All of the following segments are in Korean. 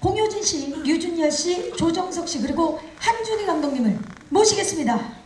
공효진 씨, 류준열 씨, 조정석 씨 그리고 한준희 감독님을 모시겠습니다.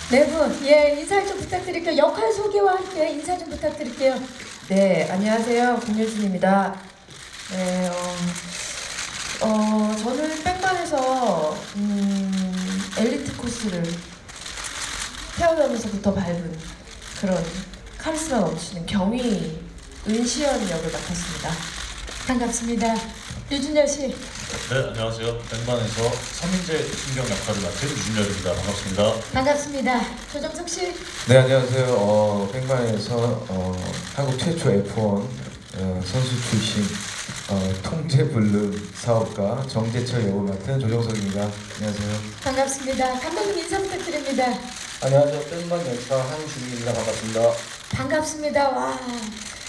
네 분, 인사 좀 부탁드릴게요. 역할 소개와 함께 인사 좀 부탁드릴게요. 네, 안녕하세요. 공효진입니다. 네, 저는 뺑반에서 엘리트 코스를 태어나면서부터 밟은 그런 카리스마 넘치는 경위 은시연 역을 맡았습니다. 반갑습니다. 류준열 씨. 네, 안녕하세요. 뺑반에서 서민재 신경 역할을 맡은 류준열입니다. 반갑습니다. 반갑습니다. 조정석 씨. 네, 안녕하세요. 뺑반에서 한국 최초 F1 선수 출신 통제불능 사업가 정재철 역을 맡은 조정석입니다. 안녕하세요. 반갑습니다. 감독님 인사 부탁드립니다. 안녕하세요. 뺑반 연차 한준희입니다. 반갑습니다. 반갑습니다. 와,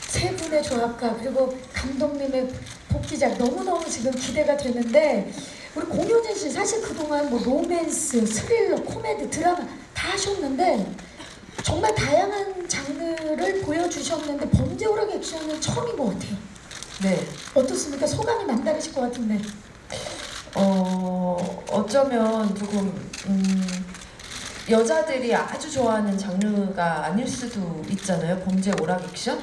세 분의 조합과 그리고 감독님의 복귀작 너무너무 지금 기대가 되는데, 우리 공효진 씨 사실 그동안 뭐 로맨스, 스릴러, 코미디, 드라마 다 하셨는데 정말 다양한 장르를 보여주셨는데 범죄오락 액션은 처음인 것 같아요. 네. 어떻습니까? 소감이 남다르실 것 같은데. 어쩌면 조금 여자들이 아주 좋아하는 장르가 아닐 수도 있잖아요. 범죄 오락 액션?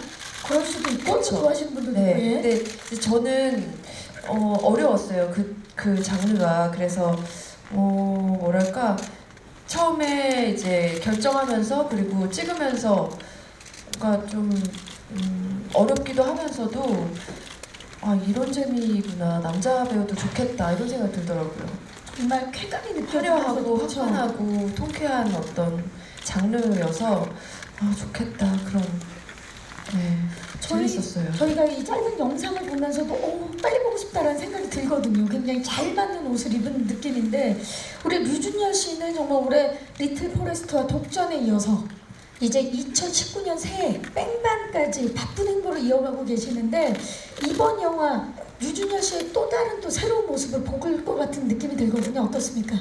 그럴 수도 있고, 그렇죠. 좋아하시는 분들도 네. 있고. 근데 저는 어려웠어요. 그 장르가. 그래서 뭐랄까, 처음에 이제 결정하면서 그리고 찍으면서 뭔가 좀 어렵기도 하면서도 이런 재미구나, 남자 배우도 좋겠다 이런 생각이 들더라고요. 정말 쾌감이 화려하고 느껴지고 화끈하고 통쾌한 어떤 장르여서 좋겠다, 그런. 네, 재밌었어요. 저희가 이 짧은 영상을 보면서도 빨리 보고 싶다라는 생각이 들거든요. 굉장히 잘 맞는 옷을 입은 느낌인데, 우리 류준열 씨는 정말 올해 리틀 포레스트와 독전에 이어서 이제 2019년 새해 뺑반까지 바쁜 행보를 이어가고 계시는데, 이번 영화 류준열 씨의 또 다른 또 새로운 모습을 보실 것 같은 느낌이 들거든요. 어떻습니까?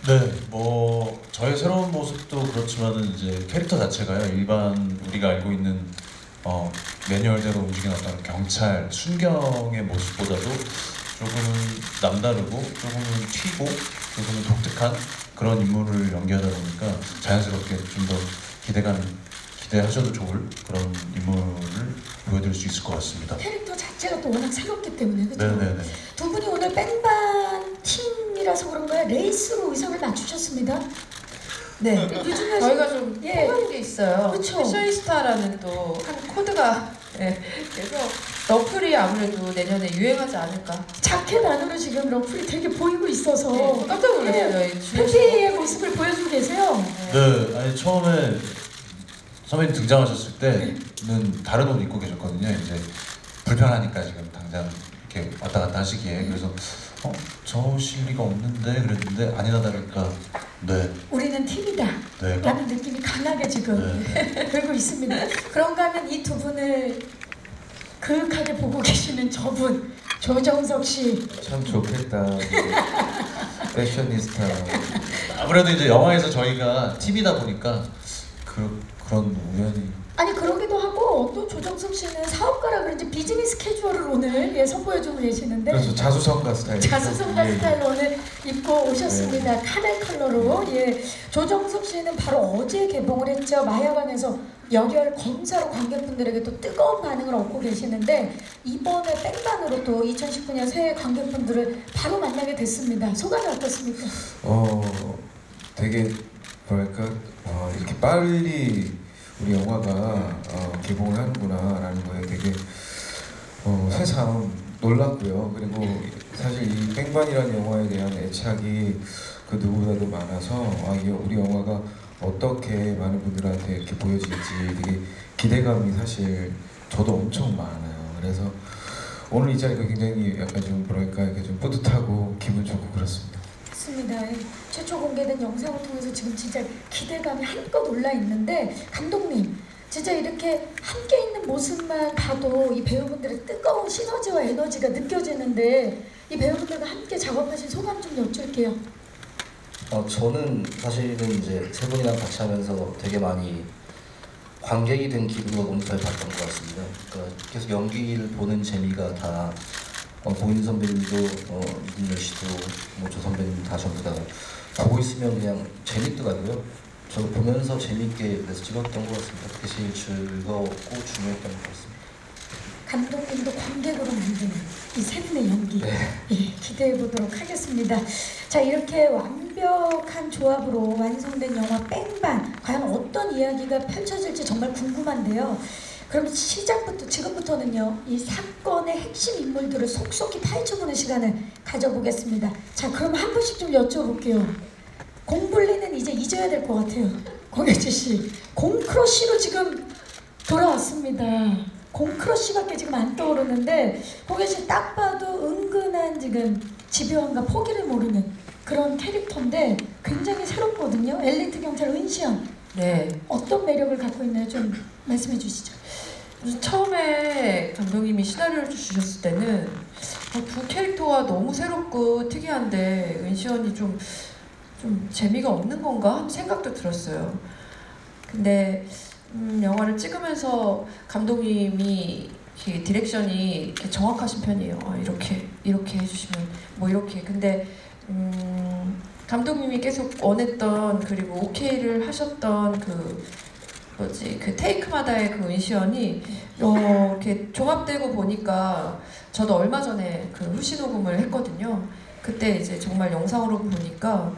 네, 뭐 저의 새로운 모습도 그렇지만은 이제 캐릭터 자체가요, 일반 우리가 알고 있는 매뉴얼대로 움직이는 어떤 경찰, 순경의 모습보다도 조금은 남다르고 조금은 튀고 조금은 독특한 그런 인물을 연기하다 보니까 자연스럽게 좀 더 기대하셔도 좋을 그런 인물을 보여드릴 수 있을 것 같습니다. 캐릭터 자체가 또 워낙 새롭기 때문에, 그렇죠? 네네네. 두 분이 오늘 뺑반 팀이라서 그런가요? 레이스로 의상을 맞추셨습니다. 네, 류준열 씨, 저희가 좀 통하는 게 있어요. 그쵸. 패셔니스타라는 또 한 코드가, 그래서 러플이 아무래도 내년에 유행하지 않을까. 자켓 안으로 지금 러플이 되게 보이고 있어서 깜짝 놀랐어요. 팬티의 모습을 보여주고 계세요. 네, 아니 처음에 선배님 등장하셨을 때는 다른 옷 입고 계셨거든요. 이제 불편하니까 지금 당장 이렇게 왔다 갔다 하시기에. 그래서 저실 리가 없는데 그랬는데 아니나 다를까 네. 우리는 팀이다 네. 라는 느낌이 강하게 지금 들고 있습니다. 그런가 하면 이 두 분을 그윽하게 보고 계시는 저분, 조정석 씨. 참 좋겠다. 패셔니스타. 아무래도 이제 영화에서 저희가 팀이다 보니까 그런 우연히. 아니 그러기도 하고, 또 조정석 씨는 사업가라 그런지 비즈니스 캐주얼을 오늘 선보여주고 계시는데, 그래서 자수성가 스타일. 자수성가 스타일로 오늘 입고 오셨습니다. 카넬 컬러로. 조정석 씨는 바로 어제 개봉을 했죠. 마야관에서 열혈 검사로 관객분들에게 또 뜨거운 반응을 얻고 계시는데, 이번에 뺑반으로 또 2019년 새해 관객분들을 바로 만나게 됐습니다. 소감이 어떻습니까? 되게 뭐랄까 이렇게 빨리 우리 영화가 개봉을 하는구나라는 거에 되게 새삼 놀랐고요. 그리고 사실 이 뺑반이라는 영화에 대한 애착이 그 누구보다도 많아서 이게 우리 영화가 어떻게 많은 분들한테 이렇게 보여질지 되게 기대감이 사실 저도 엄청 많아요. 그래서 오늘 이 자리가 굉장히 약간 좀 뭐랄까 이렇게 좀 뿌듯하고 기분 좋고 그렇습니다. 맞습니다. 최초 공개된 영상을 통해서 지금 진짜 기대감이 한껏 올라 있는데 감독님 진짜 이렇게 함께 있는 모습만 봐도 이 배우분들의 뜨거운 시너지와 에너지가 느껴지는데 이 배우분들과 함께 작업하신 소감 좀 여쭐게요. 저는 사실은 이제 세 분이랑 같이 하면서 되게 많이 관객이 된 기분으로 모니터를 봤던 것 같습니다. 그러니까 계속 연기를 보는 재미가 다 보이는 선배님도 이준열 씨도 뭐 조 선배님 다 전부 다 보고 있으면 그냥 재밌더라고요. 저도 보면서 재밌게 그래서 찍었던 것 같습니다. 그게 제일 즐거웠고 중요했던 것 같습니다. 감독님도 관객으로 만드는 이 세 분의 연기 예, 기대해 보도록 하겠습니다. 자, 이렇게 완벽한 조합으로 완성된 영화 뺑반 과연 어떤 이야기가 펼쳐질지 정말 궁금한데요. 그럼 시작부터 지금부터는요 이 사건의 핵심 인물들을 속속히 파헤쳐보는 시간을 가져보겠습니다. 자, 그럼 한 분씩 좀 여쭤볼게요. 공불리는 이제 잊어야 될 것 같아요. 공혜지 씨, 공크러쉬로 지금 돌아왔습니다. 공크러쉬밖에 지금 안 떠오르는데 공혜지 딱 봐도 은근한 지금 집요함과 포기를 모르는 그런 캐릭터인데 굉장히 새롭거든요. 엘리트 경찰 은시연, 네. 어떤 매력을 갖고 있나요? 좀 말씀해 주시죠. 처음에 감독님이 시나리오를 주셨을 때는 두 캐릭터가 너무 새롭고 특이한데 은시연이 좀 재미가 없는 건가 하는 생각도 들었어요. 근데 영화를 찍으면서 감독님이 이렇게 디렉션이 이렇게 정확하신 편이에요. 이렇게 해주시면 뭐 이렇게. 근데 감독님이 계속 원했던 그리고 오케이를 하셨던 그 테이크마다의 그 은시연이 이렇게 종합되고 보니까 저도 얼마 전에 그 후시 녹음을 했거든요. 그때 이제 정말 영상으로 보니까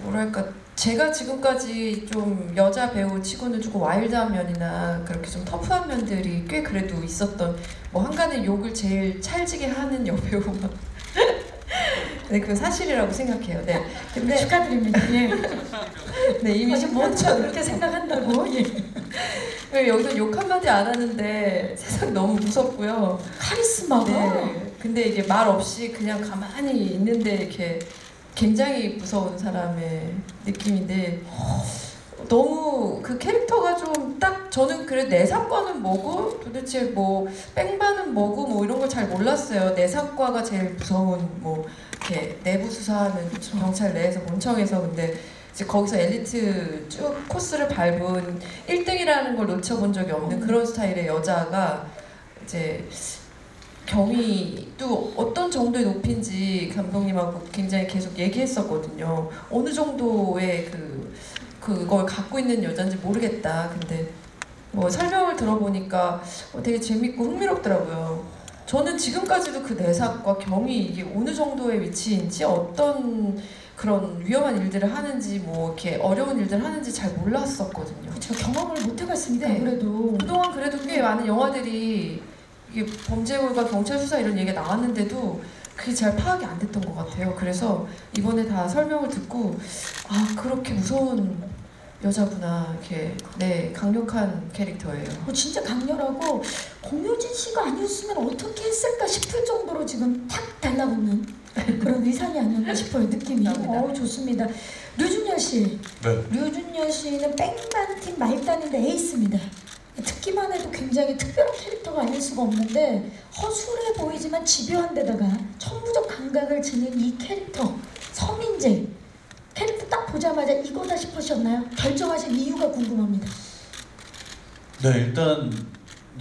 뭐랄까 제가 지금까지 좀 여자 배우 치고는 조금 와일드한 면이나 그렇게 좀 터프한 면들이 꽤 그래도 있었던 뭐 한간의 욕을 제일 찰지게 하는 여배우만 네, 그건 사실이라고 생각해요. 네. 근데 축하드립니다. 예. 네, 이미 아직 먼저 그렇게 생각한다고. 예. 여기서 욕 한마디 안 하는데 세상 너무 무섭고요. 카리스마가. 네. 근데 이게 말 없이 그냥 가만히 있는데 이렇게 굉장히 무서운 사람의 느낌인데 너무 그 캐릭터가 좀 딱 저는 그래 내사과는 뭐고 도대체 뭐 뺑반은 뭐고 뭐 이런 걸 잘 몰랐어요. 내사과가 제일 무서운 뭐 이렇게 내부 수사하는 경찰 내에서 본청에서 근데 이제 거기서 엘리트 쭉 코스를 밟은 1등이라는 걸 놓쳐본 적이 없는 그런 스타일의 여자가 이제 경위도 어떤 정도의 높인지 감독님하고 굉장히 계속 얘기했었거든요. 어느 정도의 그걸 갖고 있는 여잔지 모르겠다. 근데 뭐 설명을 들어보니까 되게 재밌고 흥미롭더라고요. 저는 지금까지도 그 내사과 경위 이게 어느 정도의 위치인지 어떤 그런 위험한 일들을 하는지 뭐 이렇게 어려운 일들을 하는지 잘 몰랐었거든요. 그렇죠. 경험을 못 해봤으니까 네. 그래도 그동안 그래도 꽤 많은 영화들이 이게 범죄물과 경찰 수사 이런 얘기가 나왔는데도 그게 잘 파악이 안 됐던 것 같아요. 그래서 이번에 다 설명을 듣고 그렇게 무서운 여자구나 이렇게 네 강력한 캐릭터예요. 진짜 강렬하고 공효진 씨가 아니었으면 어떻게 했을까 싶을 정도로 지금 탁 달라붙는 그런 의상이 아니었나 싶어요. 느낌이. 좋습니다. 류준열 씨. 네. 류준열 씨는 뺑반 팀 말단인데 에이스입니다. 듣기만 해도 굉장히 특별한 캐릭터가 아닐 수가 없는데 허술해 보이지만 집요한 데다가 천부적 감각을 지닌 이 캐릭터 서민재 캐릭터 딱 보자마자 이거다 싶으셨나요? 결정하신 이유가 궁금합니다. 네, 일단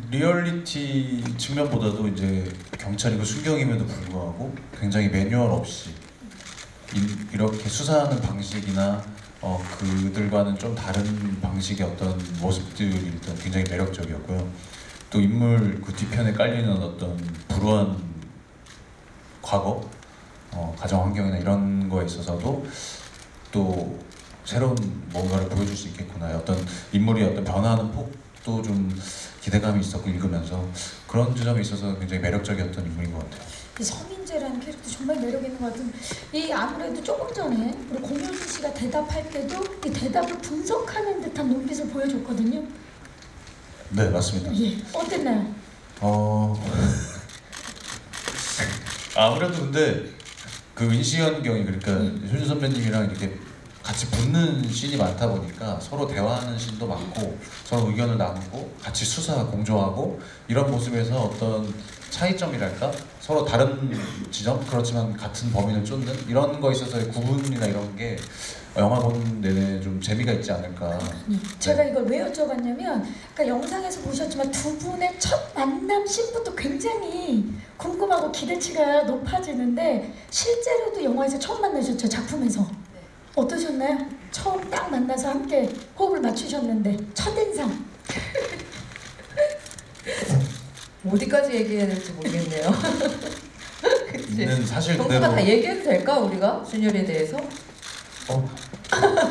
리얼리티 측면보다도 이제 경찰이고 순경임에도 불구하고 굉장히 매뉴얼 없이 이렇게 수사하는 방식이나 그들과는 좀 다른 방식의 어떤 모습들이 일단 굉장히 매력적이었고요. 또 인물 그 뒤편에 깔리는 어떤 불우한 과거, 가정 환경이나 이런 거에 있어서도 또 새로운 뭔가를 보여줄 수 있겠구나. 어떤 인물이 어떤 변화하는 폭도 좀 기대감이 있었고 읽으면서 그런 지점에 있어서 굉장히 매력적이었던 인물인 것 같아요. 이 서민재 천재라는 캐릭터 정말 매력 있는 것 같은. 이 아무래도 조금 전에 우리 공효진 씨가 대답할 때도 이 대답을 분석하는 듯한 눈빛을 보여줬거든요. 네, 맞습니다. 예, 어땠나요? 아무래도 근데 그 은시연 경이 그러니까 효진 선배님이랑 이렇게 같이 붙는 씬이 많다 보니까 서로 대화하는 씬도 많고 서로 의견을 나누고 같이 수사 공조하고 이런 모습에서 어떤 차이점이랄까 서로 다른 지점 그렇지만 같은 범인을 쫓는 이런 거에 있어서의 구분이나 이런 게 영화 보는 내내 좀 재미가 있지 않을까. 제가 이걸 왜 여쭤봤냐면 아까 영상에서 보셨지만 두 분의 첫 만남 씬부터 굉장히 궁금하고 기대치가 높아지는데 실제로도 영화에서 처음 만나셨죠? 작품에서. 어떠셨나요? 처음 딱 만나서 함께 호흡을 맞추셨는데 첫인상. 어디까지 얘기해야 될지 모르겠네요. 그치? 있는 사실 정수가 그대로 다 얘기해도 될까 우리가 준열이에 대해서?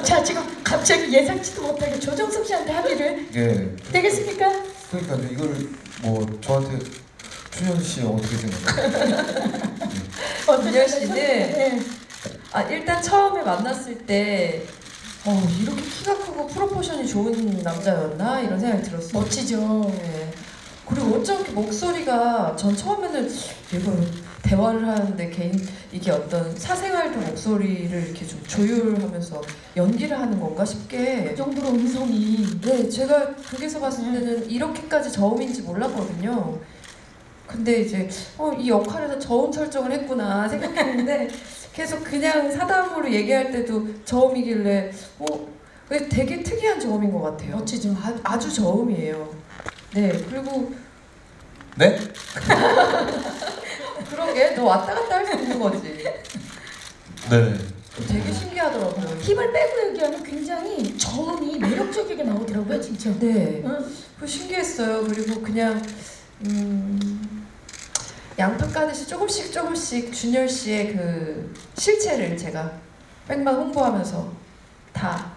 자 지금 갑자기 예상치도 못하게 조정석 씨한테 합의를 예. 되겠습니까? 그러니까 이걸 뭐 저한테 준현 씨 어떻게 생각해요? 준열 씨는 네. 일단 처음에 만났을 때 이렇게 키가 크고 프로포션이 좋은 남자였나 이런 생각이 들었어요. 멋지죠. 네. 그리고 어쩜 이렇게 목소리가 전 처음에는 얘가 대화를 하는데 이게 어떤 사생활도 목소리를 이렇게 좀 조율하면서 연기를 하는 건가 싶게 그 정도로 음성이 네 제가 극에서 봤을 때는 이렇게까지 저음인지 몰랐거든요. 근데 이제 이 역할에서 저음 설정을 했구나 생각했는데 계속 그냥 사담으로 얘기할 때도 저음이길래 되게 특이한 저음인 것 같아요. 멋지죠. 아주 저음이에요. 네 그리고 네? 그러게 너 왔다 갔다 할 수 있는 거지. 네. 되게 신기하더라고요. 힘을 빼고 얘기하면 굉장히 저음이 매력적이게 나오더라고요, 진짜. 네. 응. 그 신기했어요. 그리고 그냥 양파 까듯이 조금씩 준열 씨의 그 실체를 제가 백만 홍보하면서 다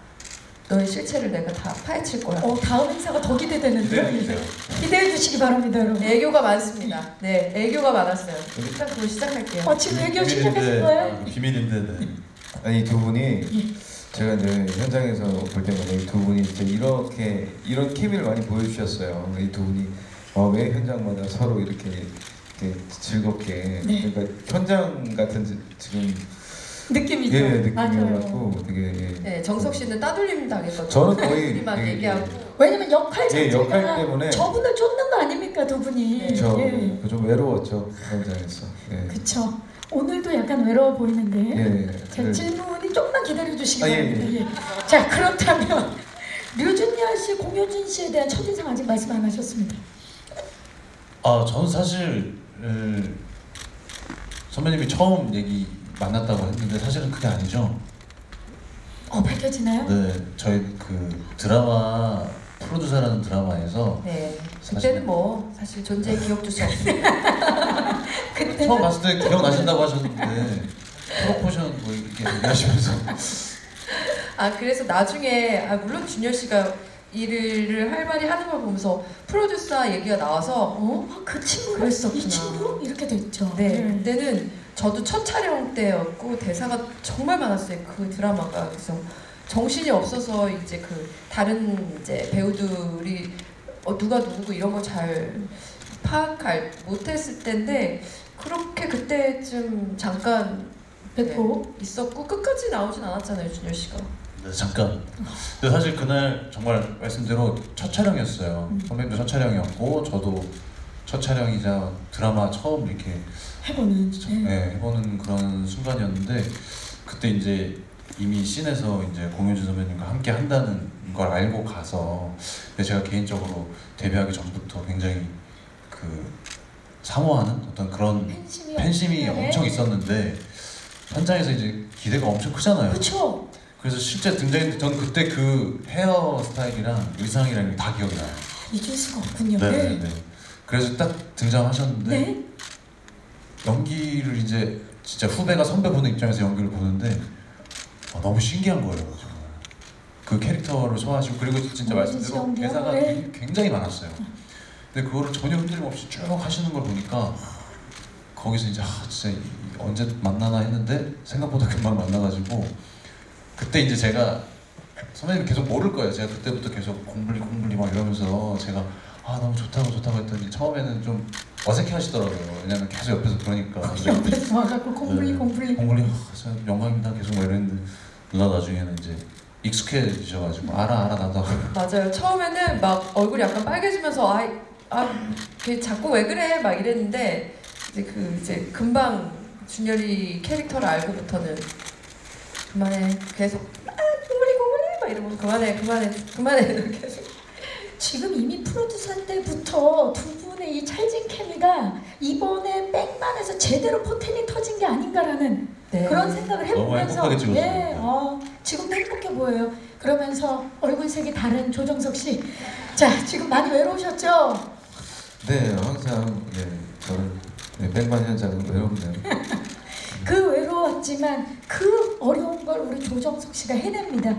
너의 실체를 내가 다 파헤칠 거야. 다음 행사가 더 기대되는데요. 기대해주세요. 기대해 주시기 바랍니다, 여러분. 애교가 많습니다. 네, 애교가 많았어요. 일단 그걸 시작할게요. 지금 애교 시작하신 거예요? 비밀인데 네. 아니 두 분이 제가 이제 현장에서 볼 때마다 이 두 분이 진짜 이런 케미를 많이 보여주셨어요. 이 두 분이 왜 현장마다 서로 이렇게 즐겁게 네. 그러니까 현장 같은 지금 느낌이죠. 느낌을 맞아요. 갖고 되게 네, 정석 씨는 따돌림 당했거든요. 저는 거의 우리만 되게- 얘기하고 왜냐면 역할 자체가 역할 때문에 저분을 쫓는 거 아닙니까, 두 분이. 네. 좀 외로웠죠 현장에서. 예. 그쵸. 오늘도 약간 외로워 보이는데. 예. 제 질문이 조금만 기다려 주시기 예, 바랍니다. 예. 자, 그렇다면 류준열 씨, 공효진 씨에 대한 첫인상 아직 말씀 안 하셨습니다. 저는 사실 선배님이 처음 만났다고 했는데 사실은 그게 아니죠. 밝혀지나요? 네, 저희 그 드라마 프로듀서라는 드라마에서 네, 사실- 그때는 뭐 사실 존재의 기억조차 없습니다. 그때 처음 봤을 때 기억나신다고 하셨는데 프로포션 뭐 이렇게 얘기하시면서 그래서 나중에 물론 준열 씨가 일을 활발히 하는 걸 보면서 프로듀서 얘기가 나와서 그 친구가 그랬었구나. 이 친구? 이렇게 됐죠. 네, 그때는 저도 첫 촬영 때였고 대사가 정말 많았어요. 그 드라마가. 그래서 정신이 없어서 이제 그 다른 이제 배우들이 누가 누구고 이런 걸 잘 파악할 못했을 때인데 그렇게 그때쯤 잠깐 뵙고 있었고 끝까지 나오진 않았잖아요, 준열 씨가. 네, 잠깐. 근데 사실 그날 정말 말씀대로 첫 촬영이었어요. 선배님도 첫 촬영이었고 저도 첫 촬영이자 드라마 처음 이렇게 해보는. 해보는 그런 순간이었는데 그때 이제 이미 씬에서 이제 공효진 선배님과 함께 한다는 걸 알고 가서 근데 제가 개인적으로 데뷔하기 전부터 굉장히 그 사모하는 어떤 그런 팬심이 엄청 있었는데 현장에서 이제 기대가 엄청 크잖아요. 그렇죠. 그래서 실제 등장했는데 저는 그때 그 헤어 스타일이랑 의상이랑 다 기억이 나요. 잊을 수가 없군요. 네. 그래서 딱 등장하셨는데 네. 연기를 이제 진짜 후배가 선배 보는 입장에서 연기를 보는데 너무 신기한 거예요. 정말. 그 캐릭터를 소화하시고 그리고 진짜 말씀대로 대사가 굉장히 많았어요. 근데 그거를 전혀 흔들림 없이 쭉 하시는 걸 보니까 거기서 이제 진짜 언제 만나나 했는데 생각보다 금방 만나가지고 그때 이제 제가 선배님이 계속 모를 거예요. 제가 그때부터 계속 공블리 막 이러면서 제가 너무 좋다고 했더니 처음에는 좀 어색해하시더라고요. 왜냐면 계속 옆에서 그러니까. 옆에서 와갖고 공블리 진짜 영광입니다 계속 막 이랬는데 누나 나중에는 이제 익숙해지셔가지고 알아 나도. 맞아요. 처음에는 막 얼굴이 약간 빨개지면서 걔 자꾸 왜 그래 막 이랬는데 이제 금방 준열이 캐릭터를 알고부터는 그만해 계속 공블리 막 이러면서 그만해 계속. 지금 이미 프로듀서 때부터 두 분의 이 찰진 케미가 이번에 백만에서 제대로 포텐이 터진 게 아닌가라는 네. 그런 생각을 너무 해보면서 행복하게 찍었어요. 예, 지금도 행복해 보여요. 그러면서 얼굴색이 다른 조정석 씨, 자 지금 많이 외로우셨죠? 네, 항상 저는 백만 현장은 외롭네요. 그 외로웠지만 그 어려운 걸 우리 조정석 씨가 해냅니다.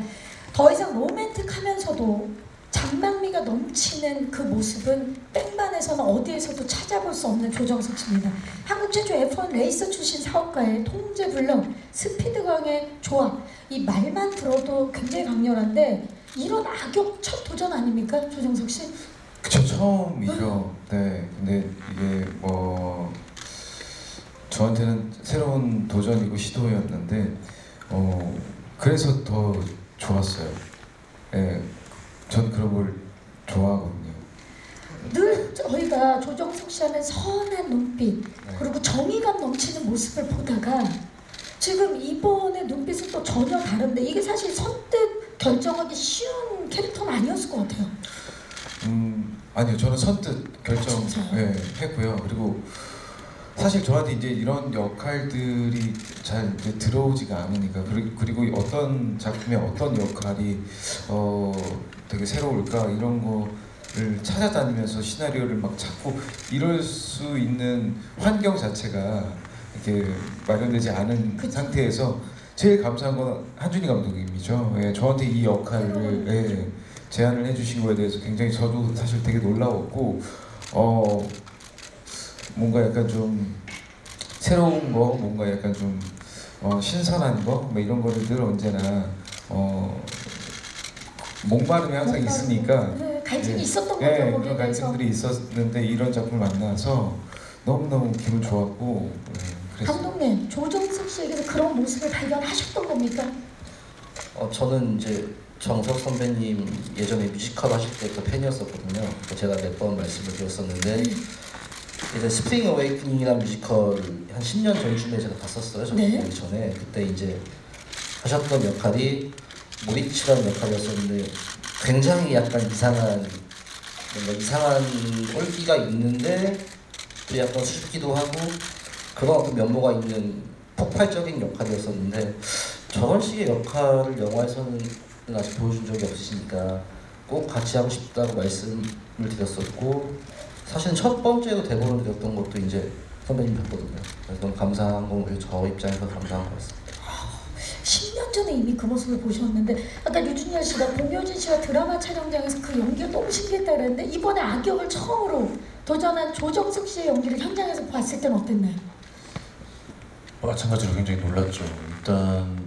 더 이상 로맨틱하면서도 장난미가 넘치는 그 모습은 백만에서는 어디에서도 찾아볼 수 없는 조정석 씨입니다. 한국 최초 F1 레이서 출신 사업가의 통제불능 스피드광의 조합, 이 말만 들어도 굉장히 강렬한데 이런 악역 첫 도전 아닙니까, 조정석 씨? 그쵸, 처음이죠. 네, 근데 이게 저한테는 새로운 도전이고 시도였는데 그래서 더 좋았어요. 예, 전 그런 걸 좋아하거든요. 늘 저희가 조정석 씨 하는 선한 눈빛 그리고 정의감 넘치는 모습을 보다가 지금 이번에 눈빛은 또 전혀 다른데 이게 사실 선뜻 결정하기 쉬운 캐릭터는 아니었을 것 같아요. 아니요, 저는 선뜻 했고요. 그리고 사실 저한테 이제 이런 역할들이 잘 이제 들어오지가 않으니까 그리고 어떤 작품에 어떤 역할이 되게 새로울까 이런 거를 찾아다니면서 시나리오를 막 찾고 이럴 수 있는 환경 자체가 이렇게 마련되지 않은 상태에서 제일 감사한 건 한준희 감독님이죠. 예, 저한테 이 역할을 제안을 해주신 거에 대해서 굉장히 저도 사실 되게 놀라웠고 뭔가 약간 좀 새로운 거, 뭔가 약간 좀 신선한 거, 뭐 이런 거를 늘 언제나 목마름이 항상 있으니까 갈증이 있었던 거죠. 그런 갈증들이 있었는데 이런 작품을 만나서 너무너무 기분 좋았고 그랬어요. 감독님, 조정석 씨에게서 그런 모습을 발견하셨던 겁니까? 저는 이제 정석 선배님 예전에 뮤지컬 하실 때부터 팬이었었거든요. 제가 몇 번 말씀을 드렸었는데 이제 스프링 어웨이크닝이라는 뮤지컬 한 10년 전쯤에 제가 봤었어요. 보기 전에. 그때 이제 하셨던 역할이 모리츠라는 역할이었었는데 굉장히 약간 이상한 꼴기가 있는데 또 약간 수줍기도 하고 그런 어떤 면모가 있는 폭발적인 역할이었었는데 저런 식의 역할을 영화에서는 아직 보여준 적이 없으시니까 꼭 같이 하고 싶다고 말씀을 드렸었고 사실은 첫 번째로 대본을 드렸던 것도 이제 선배님이었거든요. 그래서 너무 감사한 건 오히려 저 입장에서 감사한 것 같습니다. 10년 전에 이미 그 모습을 보셨는데 아까 류준열 씨가 공효진 씨가 드라마 촬영장에서 그 연기가 너무 신기했다 그랬는데 이번에 악역을 처음으로 도전한 조정석 씨의 연기를 현장에서 봤을 때는 어땠나요? 마찬가지로 굉장히 놀랐죠. 일단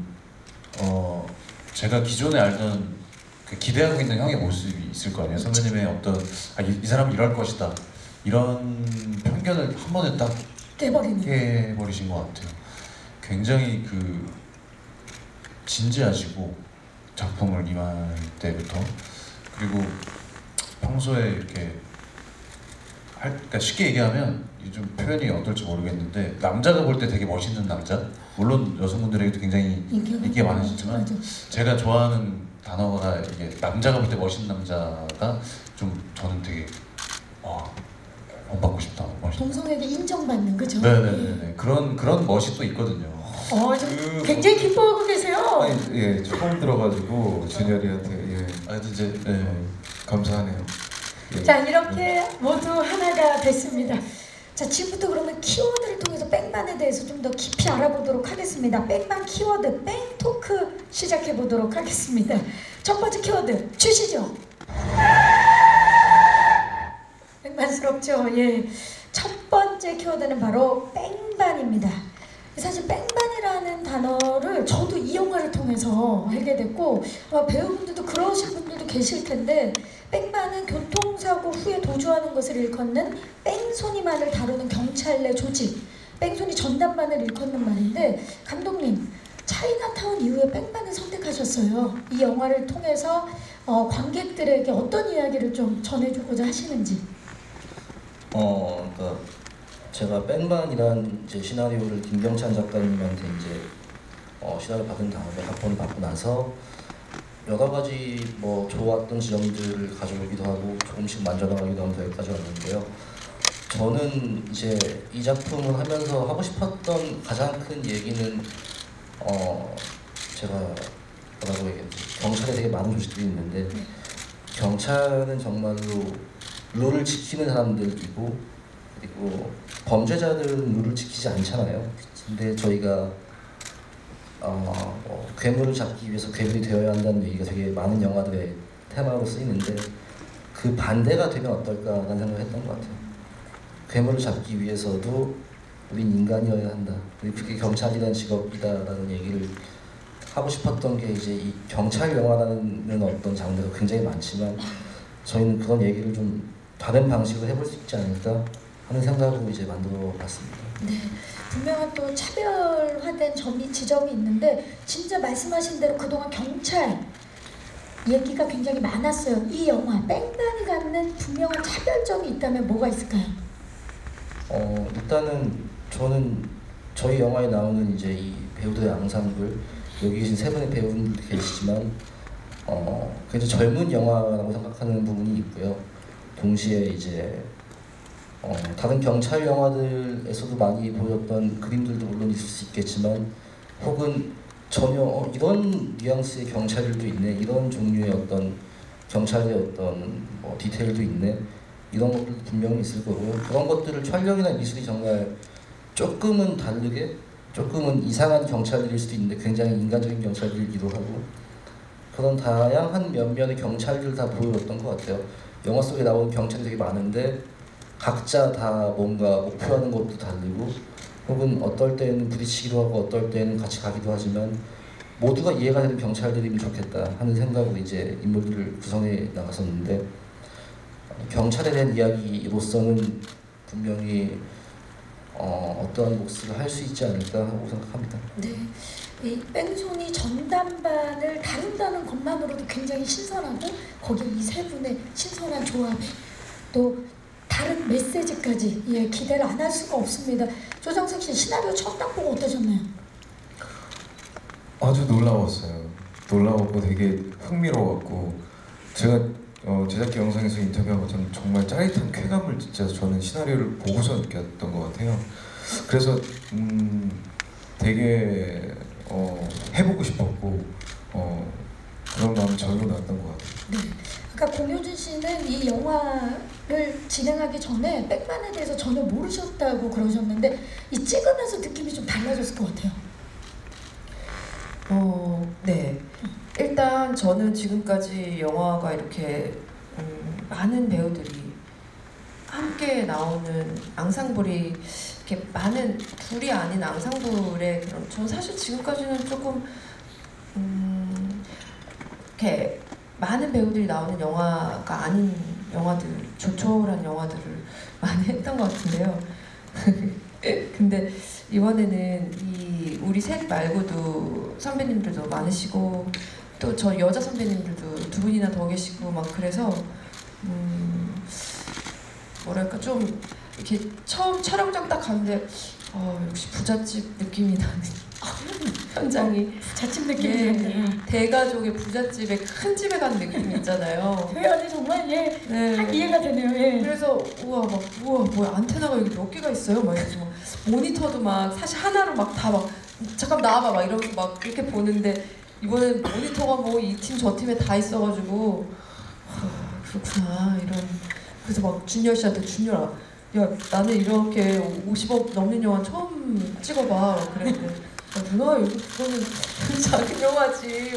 제가 기존에 알던 기대하고 있는 형의 모습이 있을 거 아니에요. 선배님의 어떤 이 사람은 이럴 것이다 이런 편견을 한 번에 딱 깨버리신 것 같아요. 굉장히 진지하시고 작품을 임할 때부터 그리고 평소에 이렇게 그러니까 쉽게 얘기하면 좀 표현이 어떨지 모르겠는데 남자가 볼 때 되게 멋있는 남자, 물론 여성분들에게도 굉장히 인기가 많으시지만 제가 좋아하는 단어가 이게 남자가 볼 때 멋있는 남자가 좀 저는 되게 본받고 싶다. 멋있다. 동성에게 인정받는 그죠? 네네네 그런 멋이 또 있거든요. 굉장히 기뻐하고 계세요. 예, 처음 들어가지고 준열이한테 하여튼 이제 감사하네요. 자 이렇게 모두 하나가 됐습니다. 자 지금부터 그러면 키워드를 통해서 백만에 대해서 좀 더 깊이 알아보도록 하겠습니다. 백만 키워드 백토크 시작해 보도록 하겠습니다. 첫 번째 키워드 주시죠. 백만스럽죠. 예. 첫 번째 키워드는 바로 뺑반입니다. 사실 뺑반이라는 단어를 저도 이 영화를 통해서 알게 됐고 배우분들도 그러신 분들도 계실 텐데 뺑반은 교통사고 후에 도주하는 것을 일컫는 뺑소니만을 다루는 경찰 내 조직 뺑소니 전담반을 일컫는 말인데 감독님 차이나타운 이후에 뺑반을 선택하셨어요. 이 영화를 통해서 관객들에게 어떤 이야기를 좀 전해주고자 하시는지. 그러니까 제가 뺑반이란 이제 시나리오를 김병찬 작가님한테 이제 시나리오 받은 다음에 각본을 받고 나서 여러 가지 뭐 좋았던 지점들을 가져오기도 하고 조금씩 만져나가기도 하면서 여기까지 왔는데요. 저는 이제 이 작품을 하면서 하고 싶었던 가장 큰 얘기는 제가 뭐라고 얘기했지? 경찰에 되게 많은 조직들이 있는데 경찰은 정말로 룰을 지키는 사람들이고 그리고 범죄자들은 룰을 지키지 않잖아요. 근데 저희가 괴물을 잡기 위해서 괴물이 되어야 한다는 얘기가 되게 많은 영화들의 테마로 쓰이는데 그 반대가 되면 어떨까라는 생각을 했던 것 같아요. 괴물을 잡기 위해서도 우린 인간이어야 한다. 그게 경찰이라는 직업이다라는 얘기를 하고 싶었던 게 이제 이 경찰 영화라는 어떤 장르가 굉장히 많지만 저희는 그런 얘기를 좀 다른 방식으로 해볼 수 있지 않을까 하는 생각으로 이제 만들어 봤습니다. 네, 분명한 또 차별화된 지점이 있는데 진짜 말씀하신 대로 그동안 경찰 얘기가 굉장히 많았어요. 이 영화 뺑반이 갖는 분명한 차별점이 있다면 뭐가 있을까요? 일단은 저는 저희 영화에 나오는 이제 이 배우들의 앙상블 여기 계신 세 분의 배우분들 계시지만 굉장히 젊은 영화라고 생각하는 부분이 있고요. 동시에 이제 다른 경찰 영화들에서도 많이 보였던 그림들도 물론 있을 수 있겠지만 혹은 전혀 이런 뉘앙스의 경찰들도 있네, 이런 종류의 어떤 경찰의 어떤 디테일도 있네, 이런 것들도 분명히 있을 거고요. 그런 것들을 촬영이나 미술이 정말 조금은 다르게 조금은 이상한 경찰들일 수도 있는데 굉장히 인간적인 경찰들이기도 하고 그런 다양한 면면의 경찰들 다 보여줬던 것 같아요. 영화 속에 나오는 경찰이 되게 많은데 각자 다 뭔가 목표하는 것도 다르고 혹은 어떨 때는 부딪히기도 하고 어떨 때는 같이 가기도 하지만 모두가 이해가 되는 경찰들이면 좋겠다 하는 생각으로 이제 인물들을 구성해 나갔었는데 경찰에 대한 이야기로서는 분명히 어떠한 몫을 할 수 있지 않을까 하고 생각합니다. 네, 이 뺑소니 전담반을 다룬다는 것만으로도 굉장히 신선하고 거기에 이 세 분의 신선한 조합이 또 다른 메시지까지 기대를 안 할 수가 없습니다. 조정석 씨 시나리오 처음 딱 보고 어떠셨나요? 아주 놀라웠어요. 놀라웠고 되게 흥미로웠고 제가 제작기 영상에서 인터뷰한 것처럼 정말 짜릿한 쾌감을 진짜 저는 시나리오를 보고서 느꼈던 것 같아요. 그래서 되게 해보고 싶었고 그런 마음이 절로 났던 것 같아요. 네. 그러니까 공효진 씨는 이 영화를 진행하기 전에 뺑반에 대해서 전혀 모르셨다고 그러셨는데 이 찍으면서 느낌이 좀 달라졌을 것 같아요. 네. 일단 저는 지금까지 영화가 이렇게 많은 배우들이 함께 나오는 앙상블이 이렇게 많은 둘이 아닌 앙상블의 그런 저는 사실 지금까지는 조금 이렇게 많은 배우들이 나오는 영화가 아닌 영화들 조촐한 영화들을 많이 했던 것 같은데요. 근데 이번에는 우리 셋 말고도 선배님들도 많으시고 또 저 여자 선배님들도 두 분이나 더 계시고 막 그래서 뭐랄까 좀 이렇게 처음 촬영장 딱 갔는데 역시 부잣집 느낌이 나는 현장이 자칫 느낌이네요. 대가족의 부잣집에 큰 집에 간 느낌이 있잖아요. 표현이 정말 딱 이해가 되네요. 그래서 우와 뭐야 안테나가 여기 몇 개가 있어요? 막 이러면서 막 모니터도 막 사실 하나로 막 다 막 잠깐 나와봐 막 이러면서 막 이렇게 보는데 이번엔 모니터가 뭐 이 팀 저 팀에 다 있어가지고 그렇구나 이런. 그래서 막 준열 씨한테 준열아 야 나는 이렇게 50억 넘는 영화 처음 찍어봐 그랬는데 누나 이거 그거는 작은 영화지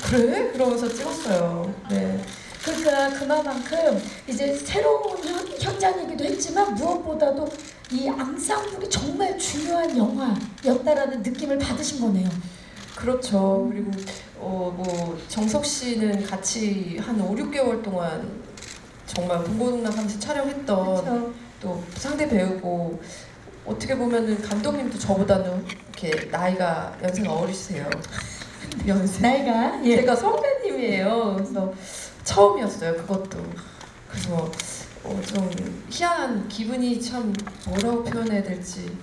그래? 그러면서 찍었어요. 네. 그러니까 그만큼 이제 새로운 현장이기도 했지만 무엇보다도 이 앙상블이 정말 중요한 영화였다라는 느낌을 받으신 거네요. 그렇죠. 그리고 뭐 정석 씨는 같이 한 5, 6개월 동안 정말 봉고동락하면서 촬영했던 그렇죠. 또 상대 배우고 어떻게 보면은 감독님도 저보다는 이렇게 나이가 연세가 어리세요. 연세. 나이가 예. 제가 선배님이에요. 그래서 처음이었어요. 그것도. 그래서 좀 희한한 기분이 참 뭐라고 표현해야 될지.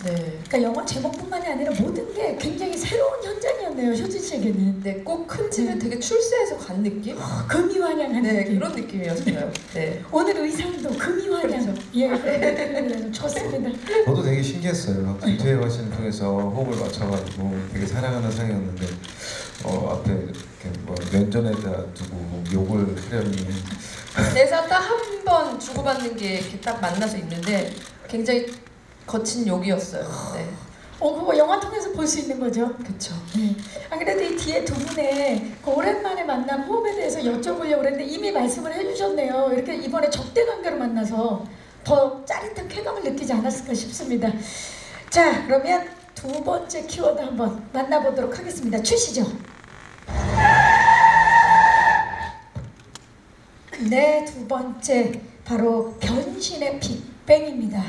네. 그러니까 영화 제목뿐만이 아니라 모든 게 굉장히 새로운 현장이었네요. 효진 씨에게는. 네, 꼭 큰 집에 되게 출세해서 간 느낌? 금이환영한 네, 느낌. 그런 느낌이었어요. 네. 오늘 의상도 금이환영. 그렇죠. 예, 그런 느낌이라서 좋습니다. 저도 되게 신기했어요. 김태희 씨를 통해서 호흡을 맞춰가지고 되게 사랑하는 상이었는데 앞에 이렇게 뭐 면전에다 두고 욕을 하려니 대사 딱 한 번 주고받는 게 이렇게 딱 만나서 있는데 굉장히 거친 욕이었어요. 네. 그거 영화 통해서 볼 수 있는 거죠. 그쵸. 네. 안 그래도 이 뒤에 두 분의 그 오랜만에 만난 호흡에 대해서 여쭤보려고 그랬는데 이미 말씀을 해주셨네요. 이렇게 이번에 적대 관계로 만나서 더 짜릿한 쾌감을 느끼지 않았을까 싶습니다. 자, 그러면 두 번째 키워드 한번 만나보도록 하겠습니다. 주시죠. 네, 두 번째 바로 변신의 빅뱅입니다.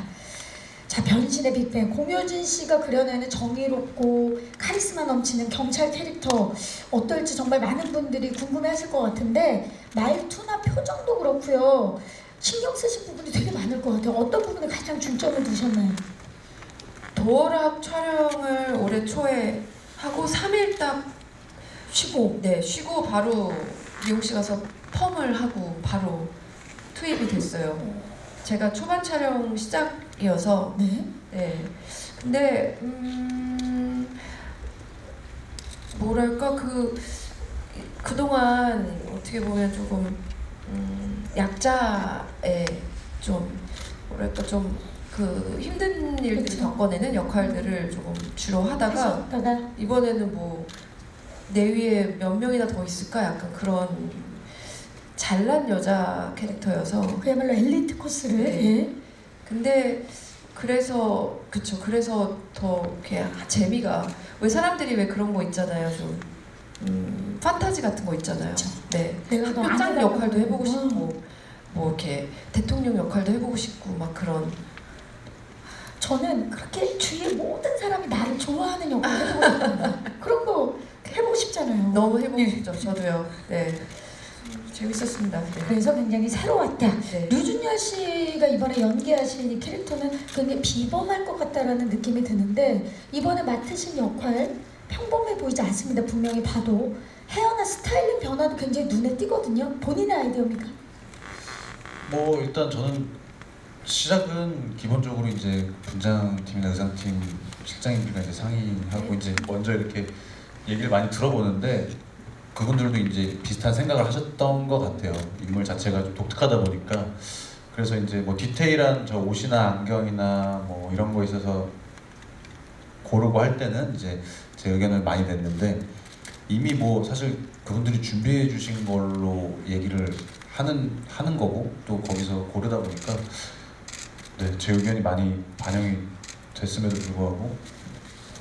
자, 변신의 빅뱅. 공효진 씨가 그려내는 정의롭고 카리스마 넘치는 경찰 캐릭터 어떨지 정말 많은 분들이 궁금해하실 것 같은데 말투나 표정도 그렇고요. 신경 쓰신 부분이 되게 많을 것 같아요. 어떤 부분에 가장 중점을 두셨나요? 도어락 촬영을 올해 초에 하고 3일 딱 쉬고. 네, 쉬고 바로 미용실 가서 펌을 하고 바로 투입이 됐어요. 제가 초반 촬영 시작이어서 네. 네. 근데 뭐랄까 그동안 어떻게 보면 조금 약자의 좀 뭐랄까 좀 그 힘든 일들을 그쵸. 겪어내는 역할들을 조금 주로 하다가 하셨다가 이번에는 뭐 내 위에 몇 명이나 더 있을까 약간 그런 잘난 여자 캐릭터여서 그야말로 엘리트 코스를 네. 예. 근데 그래서 그쵸 그래서 더 이렇게 재미가 왜 사람들이 왜 그런 거 있잖아요 좀 판타지 같은 거 있잖아요. 그쵸. 네 내가 너 학교장 아니라고 역할도 해보고 그러고. 싶고 뭐 이렇게 대통령 역할도 해보고 싶고 막 그런 저는 그렇게 주위의 모든 사람이 나를 좋아하는 역할을 해보고 싶습니다. 그런 거 해보고 싶잖아요. 너무 해보고 싶죠. 저도요. 네 재밌었습니다. 네. 그래서 굉장히 새로웠다. 네. 류준열 씨가 이번에 연기하신 이 캐릭터는 굉장히 비범할 것 같다라는 느낌이 드는데 이번에 맡으신 역할 평범해 보이지 않습니다. 분명히 봐도 헤어나 스타일링 변화도 굉장히 눈에 띄거든요. 본인의 아이디어입니까? 뭐 일단 저는 시작은 기본적으로 이제 분장팀이나 의상팀 실장님들과 이제 상의하고 이제 먼저 이렇게 얘기를 많이 들어보는데 그분들도 이제 비슷한 생각을 하셨던 것 같아요. 인물 자체가 좀 독특하다 보니까 그래서 이제 뭐 디테일한 저 옷이나 안경이나 뭐 이런 거에 있어서 고르고 할 때는 이제 제 의견을 많이 냈는데 이미 뭐 사실 그분들이 준비해 주신 걸로 얘기를 하는 거고 또 거기서 고르다 보니까 네, 제 의견이 많이 반영이 됐음에도 불구하고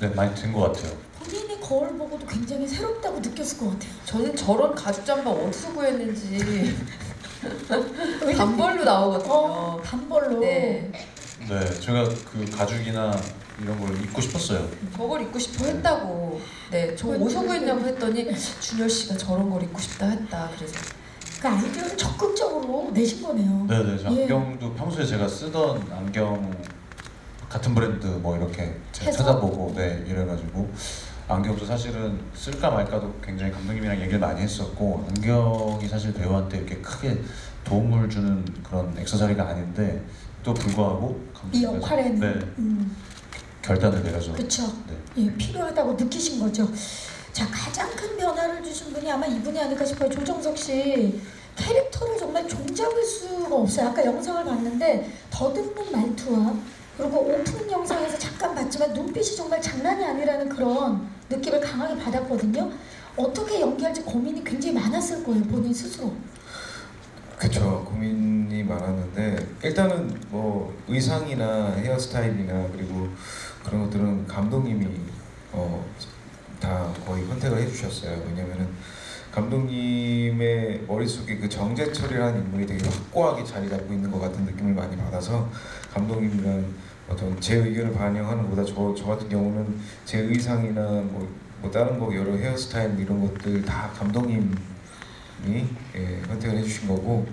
네, 많이 된 것 같아요. 본인이 거울 보고도 굉장히 새롭다고 느꼈을 것 같아요. 저는 저런 가죽 잠바 어디서 구했는지 단벌로 나오거든요. 단벌로. 네, 네, 제가 그 가죽이나 이런 걸 입고 싶었어요. 저걸 입고 싶어 했다고. 네, 저 어디서 구했냐고 했더니 준열 씨가 저런 걸 입고 싶다 했다. 그래서 그 아이디어를 적극적으로 내신 거네요. 네네, 저 예. 안경도 평소에 제가 쓰던 안경 같은 브랜드 뭐 이렇게 제가 해서? 찾아보고 네 이래가지고 안경도 사실은 쓸까 말까도 굉장히 감독님이랑 얘기를 많이 했었고 안경이 사실 배우한테 이렇게 크게 도움을 주는 그런 액세서리가 아닌데 또 불구하고 이 감독님께서 역할에는. 네, 결단을 내려서 그렇죠. 네. 예, 필요하다고 느끼신 거죠. 자, 가장 큰 변화를 주신 분이 아마 이분이 아닐까 싶어요. 조정석 씨 캐릭터를 정말 종잡을 수가 없어요. 아까 영상을 봤는데 더듬는 말투와 그리고 오프닝 영상에서 잠깐 봤지만 눈빛이 정말 장난이 아니라는 그런 느낌을 강하게 받았거든요. 어떻게 연기할지 고민이 굉장히 많았을 거예요. 본인 스스로. 그쵸. 고민이 많았는데 일단은 뭐 의상이나 헤어스타일이나 그리고 그런 것들은 감독님이 다 거의 선택을 해주셨어요. 왜냐면은 감독님의 머릿속에 그 정재철이라는 인물이 되게 확고하게 자리 잡고 있는 것 같은 느낌을 많이 받아서 감독님이란 어떤 제 의견을 반영하는 것보다 저 같은 경우는 제 의상이나 뭐 다른 거 여러 헤어스타일 이런 것들 다 감독님이 선택을 해주신 거고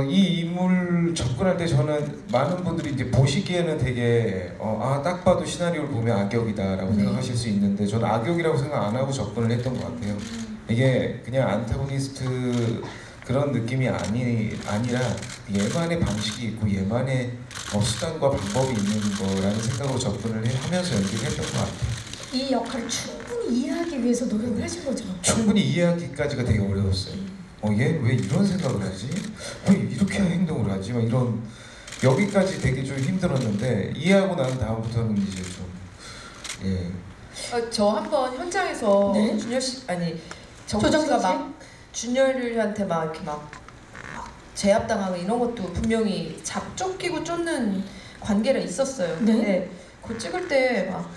이 인물 접근할 때 저는 많은 분들이 이제 보시기에는 되게 딱 봐도 시나리오를 보면 악역이다라고 생각하실 수 있는데 저는 악역이라고 생각 안 하고 접근을 했던 것 같아요. 이게 그냥 안타고니스트 그런 느낌이 아니라 얘만의 방식이 있고 얘만의 수단과 방법이 있는 거라는 생각으로 접근을 하면서 연기를 했던 것 같아요. 이 역할을 충분히 이해하기 위해서 노력을 하신 거죠. 충분히 이해하기까지가 되게 어려웠어요. 얘 왜 이런 생각을 하지? 왜 이렇게 행동을 하지? 막 이런 여기까지 되게 좀 힘들었는데 이해하고 난 다음부터는 이제 좀 저 한번 현장에서 네? 준열 씨 아니 조정석 정수가 씨? 막 준열한테 막 이렇게 막 제압당하고 이런 것도 분명히 쫓기고 쫓는 관계가 있었어요. 네? 근데 그거 찍을 때 막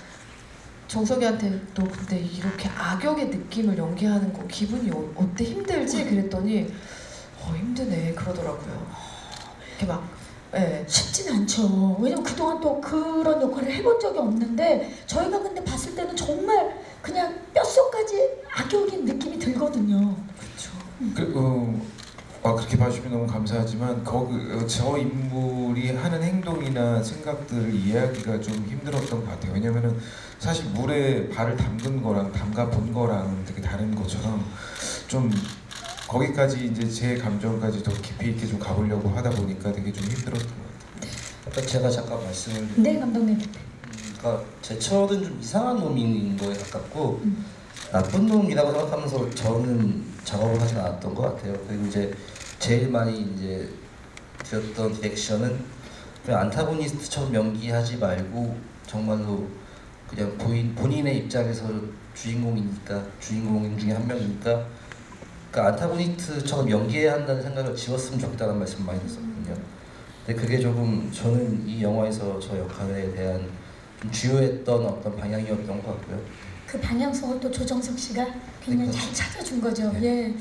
정석이한테 너 근데 이렇게 악역의 느낌을 연기하는 거 기분이 어때? 힘들지? 그랬더니 힘드네 그러더라고요. 이렇게 막 쉽진 않죠. 왜냐면 그동안 또 그런 역할을 해본 적이 없는데 저희가 근데 봤을 때는 정말 그냥 뼛속까지 악역인 느낌이 들거든요. 그렇죠. 그렇게 봐주시면 너무 감사하지만 저 인물이 하는 행동이나 생각들을 이해하기가 좀 힘들었던 것 같아요. 왜냐면은 사실 물에 발을 담근 거랑 담가 본 거랑 되게 다른 것처럼 좀 거기까지 이제 제 감정까지 더 깊이 있게 좀 가보려고 하다 보니까 되게 좀 힘들었던 것 같아요. 아까 제가 잠깐 말씀을 네, 감독님. 그러니까 제철은 좀 이상한 놈인 거에 가깝고 나쁜 놈이라고 생각하면서 저는 작업을 하진 않았던 것 같아요. 그리고 이제 제일 많이 이제 드렸던 디렉션은 그냥 안타고니스트처럼 연기하지 말고 정말로 그냥 본인의 입장에서 주인공 중에 한 명이니까 그러니까 안타고니스트처럼 연기해야 한다는 생각을 지웠으면 좋겠다는 말씀을 많이 드렸거든요. 근데 그게 조금 저는 이 영화에서 저 역할에 대한 좀 주요했던 어떤 방향이었던 것 같고요. 그 방향성을 또 조정석 씨가 굉장히 잘 찾아준 거죠. 예.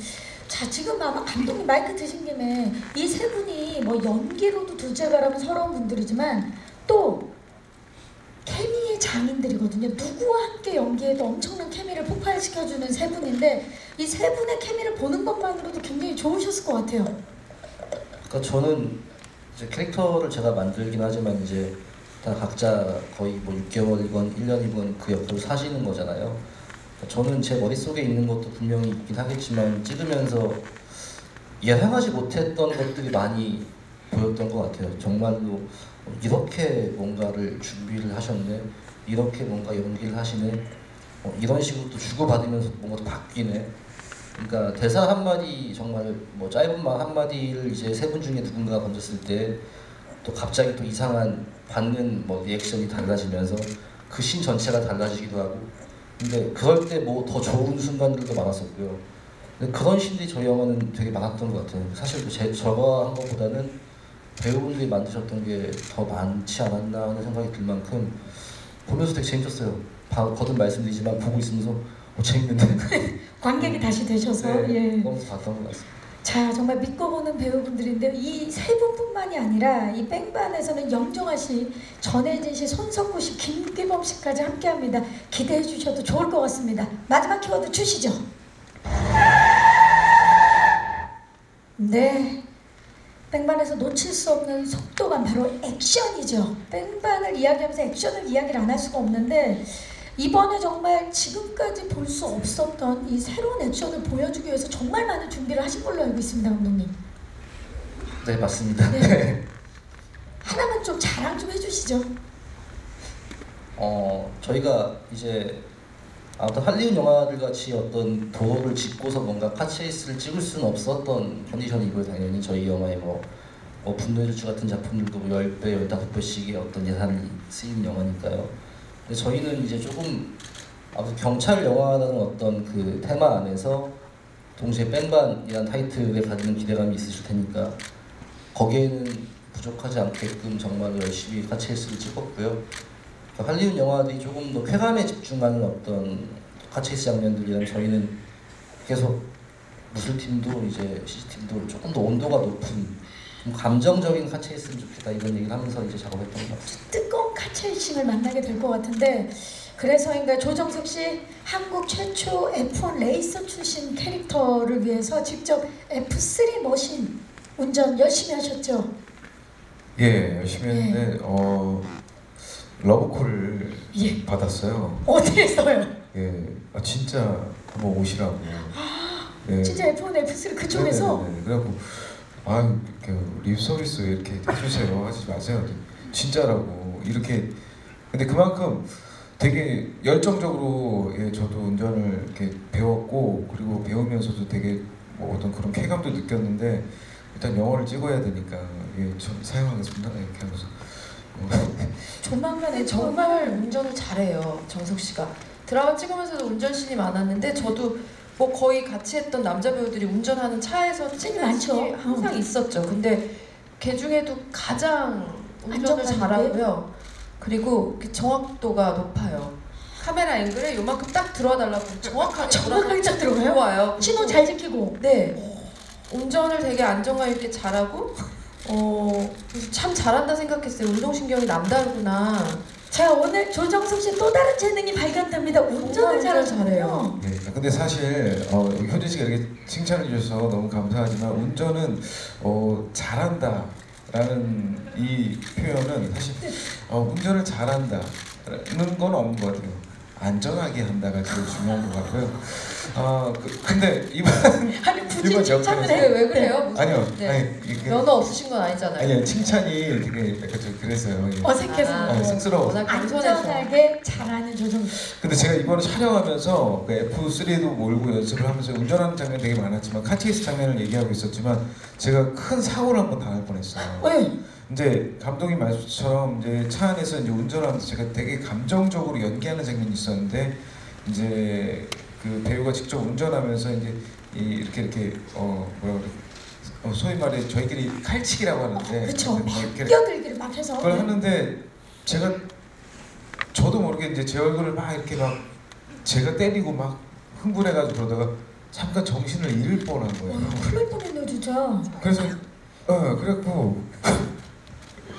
자, 지금 아마 감독님 마이크 드신 김에 이 세 분이 뭐 연기로도 둘째가라면 서러운 분들이지만 또 케미의 장인들이거든요. 누구와 함께 연기해도 엄청난 케미를 폭발시켜주는 세 분인데 이 세 분의 케미를 보는 것만으로도 굉장히 좋으셨을 것 같아요. 그러니까 저는 이제 캐릭터를 제가 만들긴 하지만 이제 다 각자 거의 뭐 6개월이건 1년이건 그 역할을 사시는 거잖아요. 저는 제 머릿속에 있는 것도 분명히 있긴 하겠지만 찍으면서 예상하지 못했던 것들이 많이 보였던 것 같아요. 정말로 이렇게 뭔가를 준비를 하셨네, 이렇게 뭔가 연기를 하시네, 이런 식으로 또 주고받으면서 뭔가 바뀌네. 그러니까 대사 한마디 정말 뭐 짧은 말 한마디를 이제 세 분 중에 누군가가 던졌을 때 또 갑자기 또 이상한 받는 뭐 리액션이 달라지면서 그 신 전체가 달라지기도 하고. 근데 그럴 때 뭐 더 좋은 순간들도 많았었고요. 근데 그런 신들이 저희 영화는 되게 많았던 것 같아요. 사실 저거 한 것보다는 배우분들이 만드셨던 게 더 많지 않았나 하는 생각이 들 만큼 보면서 되게 재밌었어요. 바로 거듭 말씀드리지만 보고 있으면서 재밌는데 관객이 다시 되셔서 네, 너무 봤던 것 같습니다. 자, 정말 믿고 보는 배우분들인데 이 세 분뿐만이 아니라 이 뺑반에서는 영정아 씨, 전혜진 씨, 손석구 씨, 김기범 씨까지 함께합니다. 기대해 주셔도 좋을 것 같습니다. 마지막 키워드 주시죠. 네, 뺑반에서 놓칠 수 없는 속도감, 바로 액션이죠. 뺑반을 이야기하면서 액션을 이야기를 안 할 수가 없는데 이번에 정말 지금까지 볼 수 없었던 이 새로운 액션을 보여주기 위해서 정말 많은 준비를 하신 걸로 알고 있습니다, 감독님. 네, 맞습니다. 네. 하나만 좀 자랑 좀 해주시죠. 저희가 이제 어떤 할리우드 영화들 같이 어떤 도로를 짚고서 뭔가 카체이스를 찍을 수는 없었던 컨디션이고요. 당연히 저희 영화에 뭐 분노의 같은 작품들도 10배, 15배씩의 어떤 예산이 쓰이는 영화니까요. 근데 저희는 이제 조금 아무튼 경찰 영화라는 어떤 그 테마 안에서 동시에 뺑반이라는 타이틀에 가지는 기대감이 있으실 테니까 거기에는 부족하지 않게끔 정말 열심히 카체이스를 찍었고요. 그러니까 할리우드 영화들이 조금 더 쾌감에 집중하는 어떤 카체이스 장면들이랑 저희는 계속 무술팀도 이제 CG팀도 조금 더 온도가 높은 좀 감정적인 카체이스면 좋겠다 이런 얘기를 하면서 이제 작업했던 것 같습니다. 뜨거운 카체이싱을 만나게 될 것 같은데 그래서인가 조정석 씨 한국 최초 F1 레이서 출신 캐릭터를 위해서 직접 F3 머신 운전 열심히 하셨죠? 예, 열심히 했는데 러브콜을 예. 받았어요. 어떻게 했어요? 예, 진짜 한번 오시라고. 예. 진짜 F1, F3 그쪽에서? 네네네. 그래갖고 립 서비스 왜 이렇게 해주세요 하지 마세요. 진짜라고 이렇게. 근데 그만큼 되게 열정적으로 예, 저도 운전을 이렇게 배웠고 그리고 배우면서도 되게 뭐 어떤 그런 쾌감도 느꼈는데 일단 영어를 찍어야 되니까 예, 좀 사용하겠습니다 이렇게 하면서. 조만간에 근데 정말 운전을 잘해요, 정석 씨가. 드라마 찍으면서도 운전씬이 많았는데 저도 뭐 거의 같이 했던 남자 배우들이 운전하는 차에서 찍는 많죠. 씬이 항상 있었죠. 근데 걔 중에도 가장 운전을 안정감인데? 잘하고요. 그리고 그 정확도가 높아요. 카메라 앵글에 요만큼 딱 들어달라고 정확하게 딱 들어가요? 와요. 신호 잘 지키고. 네. 운전을 되게 안정감 있게 잘하고 그래서 참 잘한다 생각했어요. 운동신경이 남다르구나. 자, 오늘 조정석 씨 또 다른 재능이 발견됩니다. 운전을 운전 잘하잖아요. 네, 근데 사실 효진 씨가 이렇게 칭찬해 주셔서 너무 감사하지만 운전은 잘한다라는 이 표현은 사실 운전을 잘한다는 건 없는 것 같아요. 안전하게 한다가 제일 중요한 것 같고요. 근데 이번 아니 굳이 이번 칭찬을 역할에서- 해? 왜 그래요? 무슨, 아니요, 네. 아니 이게 면허 없으신 건 아니잖아요. 아니요 칭찬이 되게 약간 좀 그랬어요. 예. 어색해서. 아니, 쑥스러워. 워낙 겸손해서. 안전하게 잘하는 조정석. 근데 제가 이번에 촬영하면서 그 F3도 몰고 연습을 하면서 운전하는 장면이 되게 많았지만 카체이스 장면을 얘기하고 있었지만 제가 큰 사고를 한 번 당할 뻔했어요. 왜? 이제 감독님 말씀처럼 이제 차 안에서 이제 운전하면서 제가 되게 감정적으로 연기하는 장면이 있었는데 이제 그 배우가 직접 운전하면서 이제 이렇게 뭐라 그래 소위 말해 저희끼리 칼치기라고 하는데 그렇죠. 뭐 이렇게 뛰어들기를 막 해서. 그걸 하는데 제가 저도 모르게 이제 제 얼굴을 막 이렇게 막 제가 때리고 막 흥분해가지고 그러다가 잠깐 정신을 잃을 뻔한 거예요. 큰일 날 뻔했네요 진짜. 그래서 그래갖고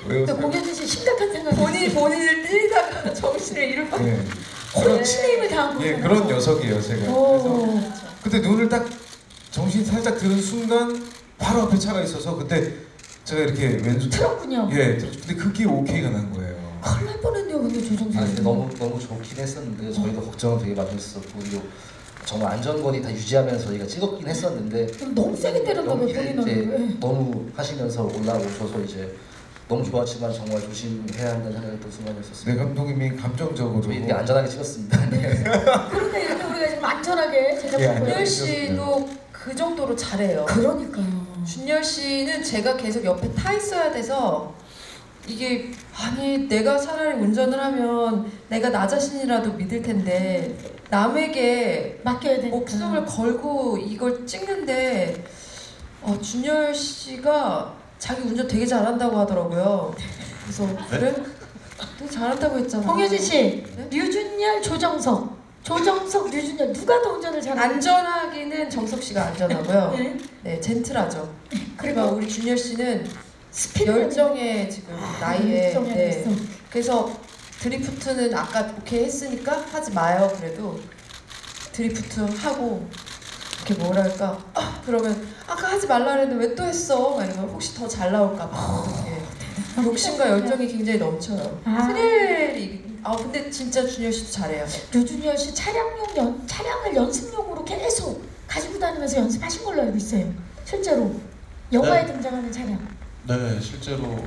왜 근데 고현진 씨 심각한 생각이 본인을 때리다가 정신을 잃을 뻔. 예, 혼신의 힘을 다한 거예요. 그런 녀석이에요 제가. 그래서 오. 그때 눈을 딱 정신 살짝 드는 순간 바로 앞에 차가 있어서 그때 제가 이렇게 왼손 틀었군요. 근데 그게 오케이가 난 거예요. 큰일 날 뻔했네요 근데 조정석 아, 씨. 근데 너무 좋긴 했었는데 저희도 걱정은 되게 많이 했었고 그리고 정말 안전거리 다 유지하면서 저희가 찍었긴 했었는데 너무 세게 때렸나 봐요 연기를 본인 이제 얼굴에. 너무 하시면서 올라오셔서 이제 너무 좋았지만 정말 조심해야 한다는 생각이 또 순간이었었어요. 네 감독님이 감정적으로 저희 이렇게 안전하게 찍었습니다. 그러니까 이렇게 우리가 지금 안전하게 제작했고요. 준열 씨도 그 정도로 잘해요. 그러니까요. 준열 씨는 제가 계속 옆에 타 있어야 돼서 이게 아니 내가 차라리 운전을 하면 내가 나 자신이라도 믿을 텐데 남에게 맡겨야 되니까. 목숨을 걸고 이걸 찍는데 준열 씨가 자기 운전 되게 잘한다고 하더라고요. 그래서 그래? 되게 잘한다고 했잖아. 홍효진 씨, 네? 류준열, 조정석, 류준열 누가 더 운전을 잘하는? 안전하기는 정석 씨가 안전하고요. 네. 네, 젠틀하죠. 그리고 그리고 우리 준열 씨는 스피드 열정의 지금 나이에 열정에 네. 있어. 그래서 드리프트는 아까 오케이 했으니까 하지 마요. 그래도 드리프트 하고 이렇게 뭐랄까 그러면 아까 하지 말라 그랬는데 왜 또 했어? 막 이러면 혹시 더 잘 나올까 봐 이렇게 욕심과 열정이 굉장히 넘쳐요. 아. 스릴이 근데 진짜 준열 씨도 잘해요. 류준열 씨 차량을 연습용으로 계속 가지고 다니면서 연습하신 걸로 알고 있어요. 실제로 영화에 등장하는 차량. 네, 실제로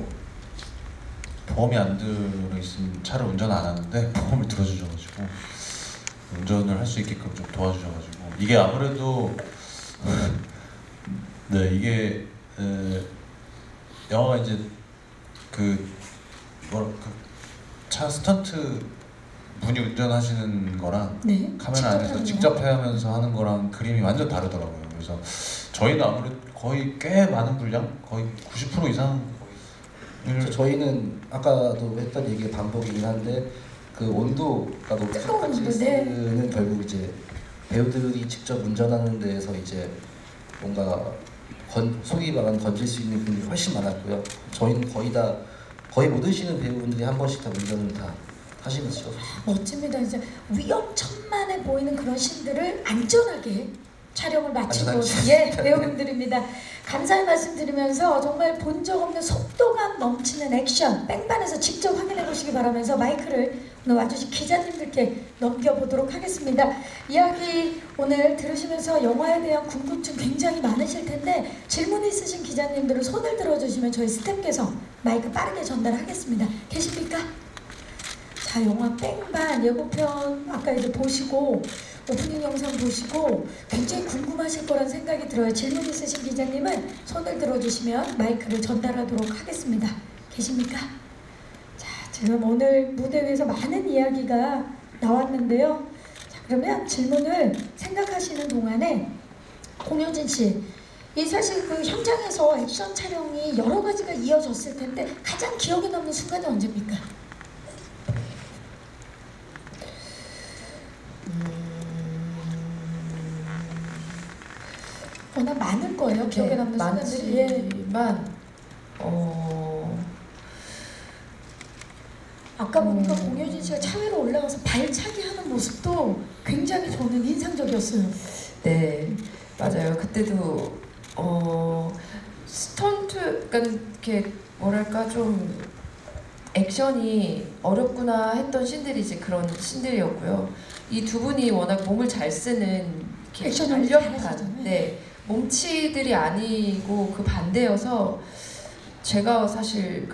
보험이 안 들어있으면 차를 운전 안 하는데 보험을 들어주셔가지고 운전을 할 수 있게끔 좀 도와주셔가지고 이게 아무래도 네 이게 영화가 이제 차 스턴트 분이 운전하시는 거랑 네. 카메라 안에서 직접 하면서 하는 거랑 그림이 완전 다르더라고요. 그래서 저희는 아무래도 거의 꽤 많은 분량, 거의 90% 이상을 저희는 아까도 했던 얘기의 반복이긴 한데 그 온도가 높은 뜨거운 온도, 카체이스는 결국 이제 배우들이 직접 운전하는 데에서 이제 뭔가 속이 말하는 건질 수 있는 분들이 훨씬 많았고요. 저희는 거의 모든 시는 배우분들이 한 번씩 다 운전을 다 하시면서 찍었어요. 멋집니다. 진짜 위험천만해 보이는 그런 씬들을 안전하게 촬영을 마치고 안전하게. 배우분들입니다. 감사의 말씀 드리면서 정말 본 적 없는 속도감 넘치는 액션 뺑반에서 직접 확인해 보시기 바라면서 마이크를 오늘 와주신 기자님들께 넘겨보도록 하겠습니다. 이야기 오늘 들으시면서 영화에 대한 궁금증 굉장히 많으실 텐데 질문 있으신 기자님들은 손을 들어주시면 저희 스태프께서 마이크 빠르게 전달하겠습니다. 계십니까? 자, 영화 뺑반 예고편 아까 이제 보시고 오프닝 영상 보시고 굉장히 궁금하실 거란 생각이 들어요. 질문 있으신 기자님은 손을 들어주시면 마이크를 전달하도록 하겠습니다. 계십니까? 자, 지금 오늘 무대 위에서 많은 이야기가 나왔는데요. 자, 그러면 질문을 생각하시는 동안에 공효진 씨, 이 사실 그 현장에서 액션 촬영이 여러 가지가 이어졌을 텐데 가장 기억에 남는 순간이 언제입니까? 워낙 많을 거예요. 기억에 남는 순간들이. 예. 많지만 아까 보니까 공효진 씨가 차 위로 올라가서 발차기 하는 모습도 굉장히 저는 인상적이었어요. 네, 맞아요. 그때도 스턴트, 그러니까 이렇게 뭐랄까 좀 액션이 어렵구나 했던 신들이 이제 그런 신들이었고요. 이 두 분이 워낙 몸을 잘 쓰는 액션을 날렵한, 잘하시잖아요. 네, 몸치들이 아니고 그 반대여서 제가 사실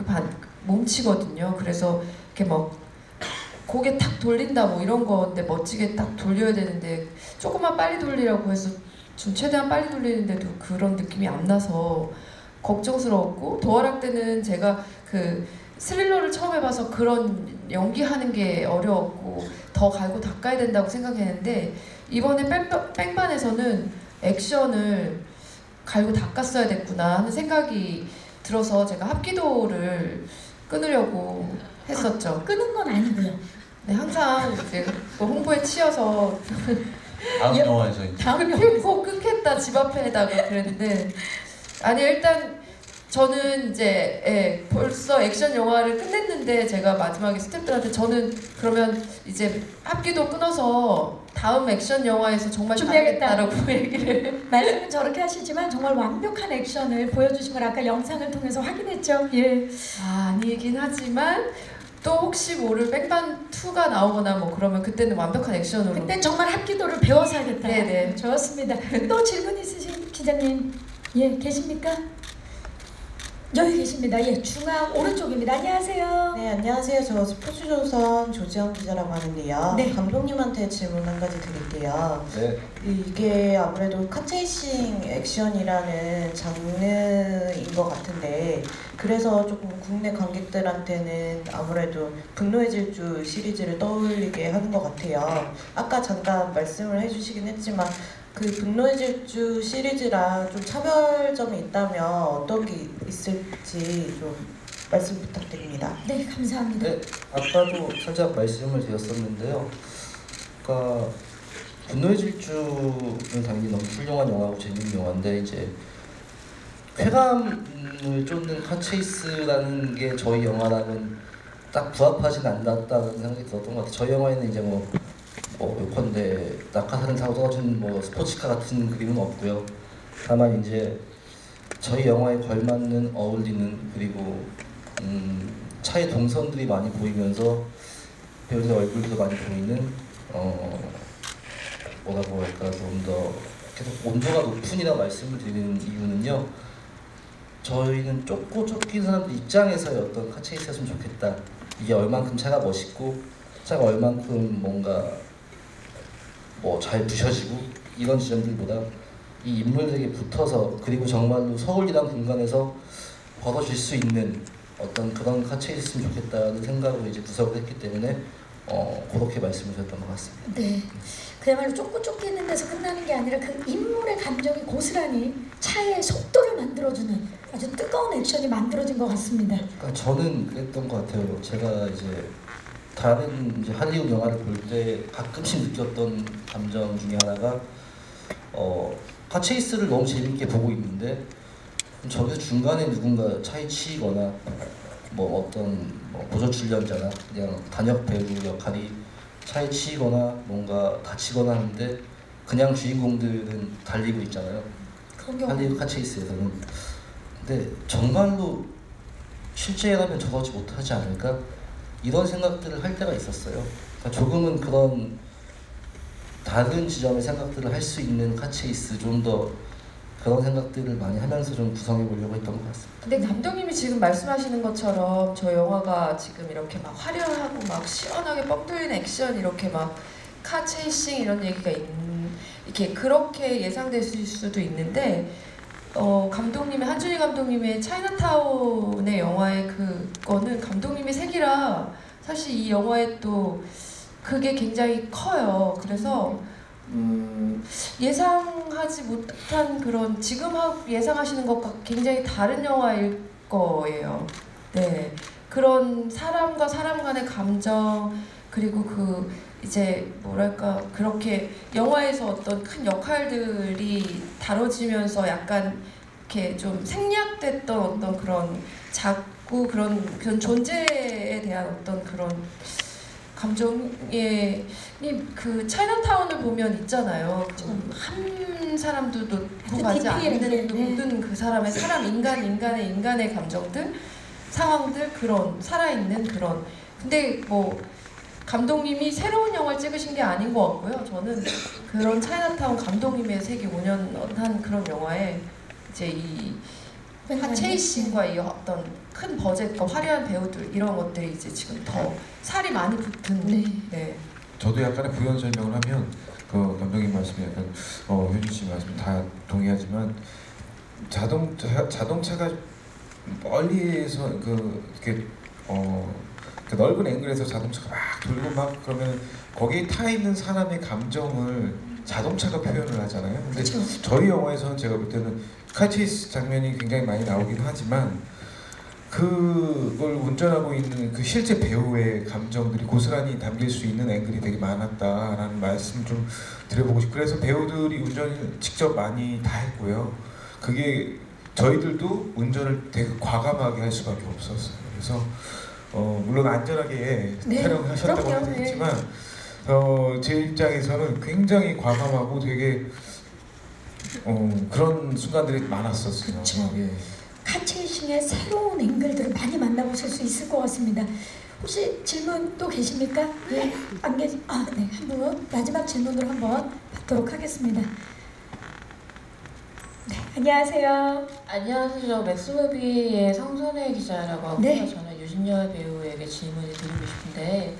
몸치거든요. 그래서 이렇게 막 고개 탁 돌린다 뭐 이런 건데 멋지게 딱 돌려야 되는데 조금만 빨리 돌리라고 해서 좀 최대한 빨리 돌리는데도 그런 느낌이 안 나서 걱정스러웠고, 도어락 때는 제가 그 스릴러를 처음 해봐서 그런 연기하는 게 어려웠고 더 갈고 닦아야 된다고 생각했는데 이번에 뺑반에서는 액션을 갈고 닦았어야 됐구나 하는 생각이 들어서 제가 합기도를 끊으려고 했었죠. 끄는 건 아니고요. 네, 항상 이제 뭐 홍보에 치여서 다음 영화에서 이제 다음 영화 꼭 끊겠다 집 앞에다가 그랬는데 아니 일단 저는 이제 벌써 액션 영화를 끝냈는데 제가 마지막에 스태프들한테 저는 그러면 이제 합기도 끊어서 다음 액션 영화에서 정말 준비하겠다. 잘하겠다라고 얘기를 말씀은 저렇게 하시지만 정말 완벽한 액션을 보여주신 걸 아까 영상을 통해서 확인했죠. 예. 아니긴 하지만 또 혹시 모를 뺑반 2가 나오거나 뭐 그러면 그때는 완벽한 액션으로 그땐 정말 합기도를 배워서 하겠다. 네네. 좋습니다. 또 질문 있으신 기자님, 예, 계십니까? 여기 계십니다. 예, 중앙 오른쪽입니다. 안녕하세요. 네, 안녕하세요. 저 스포츠조선 조지현 기자라고 하는데요. 네. 감독님한테 질문 한 가지 드릴게요. 네. 이게 아무래도 카체이싱 액션이라는 장르인 것 같은데 그래서 조금 국내 관객들한테는 아무래도 분노의 질주 시리즈를 떠올리게 하는 것 같아요. 아까 잠깐 말씀을 해주시긴 했지만 그 분노의 질주 시리즈랑 좀 차별점이 있다면 어떤 게 있을지 좀 말씀 부탁드립니다. 네, 감사합니다. 네, 아까도 살짝 말씀을 드렸었는데요. 그러니까 분노의 질주는 당연히 너무 훌륭한 영화고 재밌는 영화인데 이제 쾌감을 쫓는 카체이스라는 게 저희 영화랑은 딱 부합하진 않았다는 생각이 들었던 것 같아요. 저희 영화에는 이제 뭐 요컨대 낙하산을 타고 떨어지는 뭐 스포츠카 같은 그림은 없고요. 다만 이제 저희 영화에 걸맞는 어울리는 그리고 차의 동선들이 많이 보이면서 배우들의 얼굴도 많이 보이는 뭐라고 할까 좀 더 계속 온도가 높은이라 말씀을 드리는 이유는요. 저희는 쫓긴 사람들 입장에서의 어떤 카체이스였으면 좋겠다. 이게 얼만큼 차가 멋있고 차가 얼만큼 뭔가 뭐 잘 부셔지고 이런 지점들보다 이 인물들에게 붙어서 그리고 정말로 서울이란 공간에서 벌어질 수 있는 어떤 그런 카체이스였으면 좋겠다는 생각으로 이제 구성을 했기 때문에 그렇게 말씀을 드렸던 것 같습니다. 네. 그야말로 쫓고 있는 데서 끝나는 게 아니라 그 인물의 감정이 고스란히 차의 속도를 만들어주는 아주 뜨거운 액션이 만들어진 것 같습니다. 그러니까 저는 그랬던 것 같아요. 제가 이제 다른 이제 할리우드 영화를 볼 때 가끔씩 느꼈던 감정 중에 하나가 카체이스를 너무 재밌게 보고 있는데 저기서 중간에 누군가 차에 치이거나 뭐 어떤 보조 출연자나 그냥 단역 배우 역할이 차에 치이거나 뭔가 다치거나 하는데 그냥 주인공들은 달리고 있잖아요. 그런 경우 할리우드 카체이스에서는. 근데 정말로 실제라면 저러지 못하지 않을까? 이런 생각들을 할 때가 있었어요. 그러니까 조금은 그런 다른 지점의 생각들을 할 수 있는 카체이스 좀 더 그런 생각들을 많이 하면서 좀 구성해 보려고 했던 것 같습니다. 근데 감독님이 지금 말씀하시는 것처럼 저 영화가 지금 이렇게 막 화려하고 막 시원하게 뻥 뚫린 액션 이렇게 막 카체이싱 이런 얘기가 이렇게 그렇게 예상됐을 수도 있는데 감독님의 한준희 감독님의 차이나타운의 영화의 그거는 감독님의 색이라 사실 이 영화에 또 그게 굉장히 커요. 그래서 예상하지 못한 그런 지금 예상하시는 것과 굉장히 다른 영화일 거예요. 네, 그런 사람과 사람 간의 감정 그리고 그 이제 뭐랄까 그렇게 영화에서 어떤 큰 역할들이 다뤄지면서 약간 이렇게 좀 생략됐던 어떤 그런 자꾸 그런 존재에 대한 어떤 그런 감정의 그 차이나타운을 보면 있잖아요. 한 사람도 놓고 가지 않는 모든 그 사람의 인간의 감정들, 상황들 그런 살아있는 그런. 근데 뭐 감독님이 새로운 영화를 찍으신 게 아닌 것 같고요. 저는 그런 차이나타운 감독님의 색이 5년 한 그런 영화에 이제 이 하체이신과 이 어떤 큰 버젯과 화려한 배우들 이런 것들이 이제 지금 더 살이 많이 붙은. 네. 저도 약간의 부연 설명을 하면 그 감독님 말씀이 약간 효준 씨 말씀 다 동의하지만 자동차가 멀리에서 이렇게 그 넓은 앵글에서 자동차가 막 돌고 막 그러면 거기에 타 있는 사람의 감정을 자동차가 표현을 하잖아요. 근데 저희 영화에서는 제가 볼 때는 카체이스 장면이 굉장히 많이 나오긴 하지만 그걸 운전하고 있는 그 실제 배우의 감정들이 고스란히 담길 수 있는 앵글이 되게 많았다라는 말씀 좀 드려보고 싶고 그래서 배우들이 운전을 직접 많이 다 했고요. 그게 저희들도 운전을 되게 과감하게 할 수밖에 없었어요. 그래서 물론 안전하게 촬영을 하셨다고 하겠지만 제 입장에서는 굉장히 과감하고 되게 그런 순간들이 많았었어요. 그렇죠. 카체이싱의 새로운 앵글들을 많이 만나보실 수 있을 것 같습니다. 혹시 질문 또 계십니까? 네, 안 계시? 네, 한 분 마지막 질문으로 한번 받도록 하겠습니다. 네, 안녕하세요. 안녕하세요. 맥스무비의 성선혜 기자라고 하고요. 네. 저는 유진열 배우에게 질문을 드리고 싶은데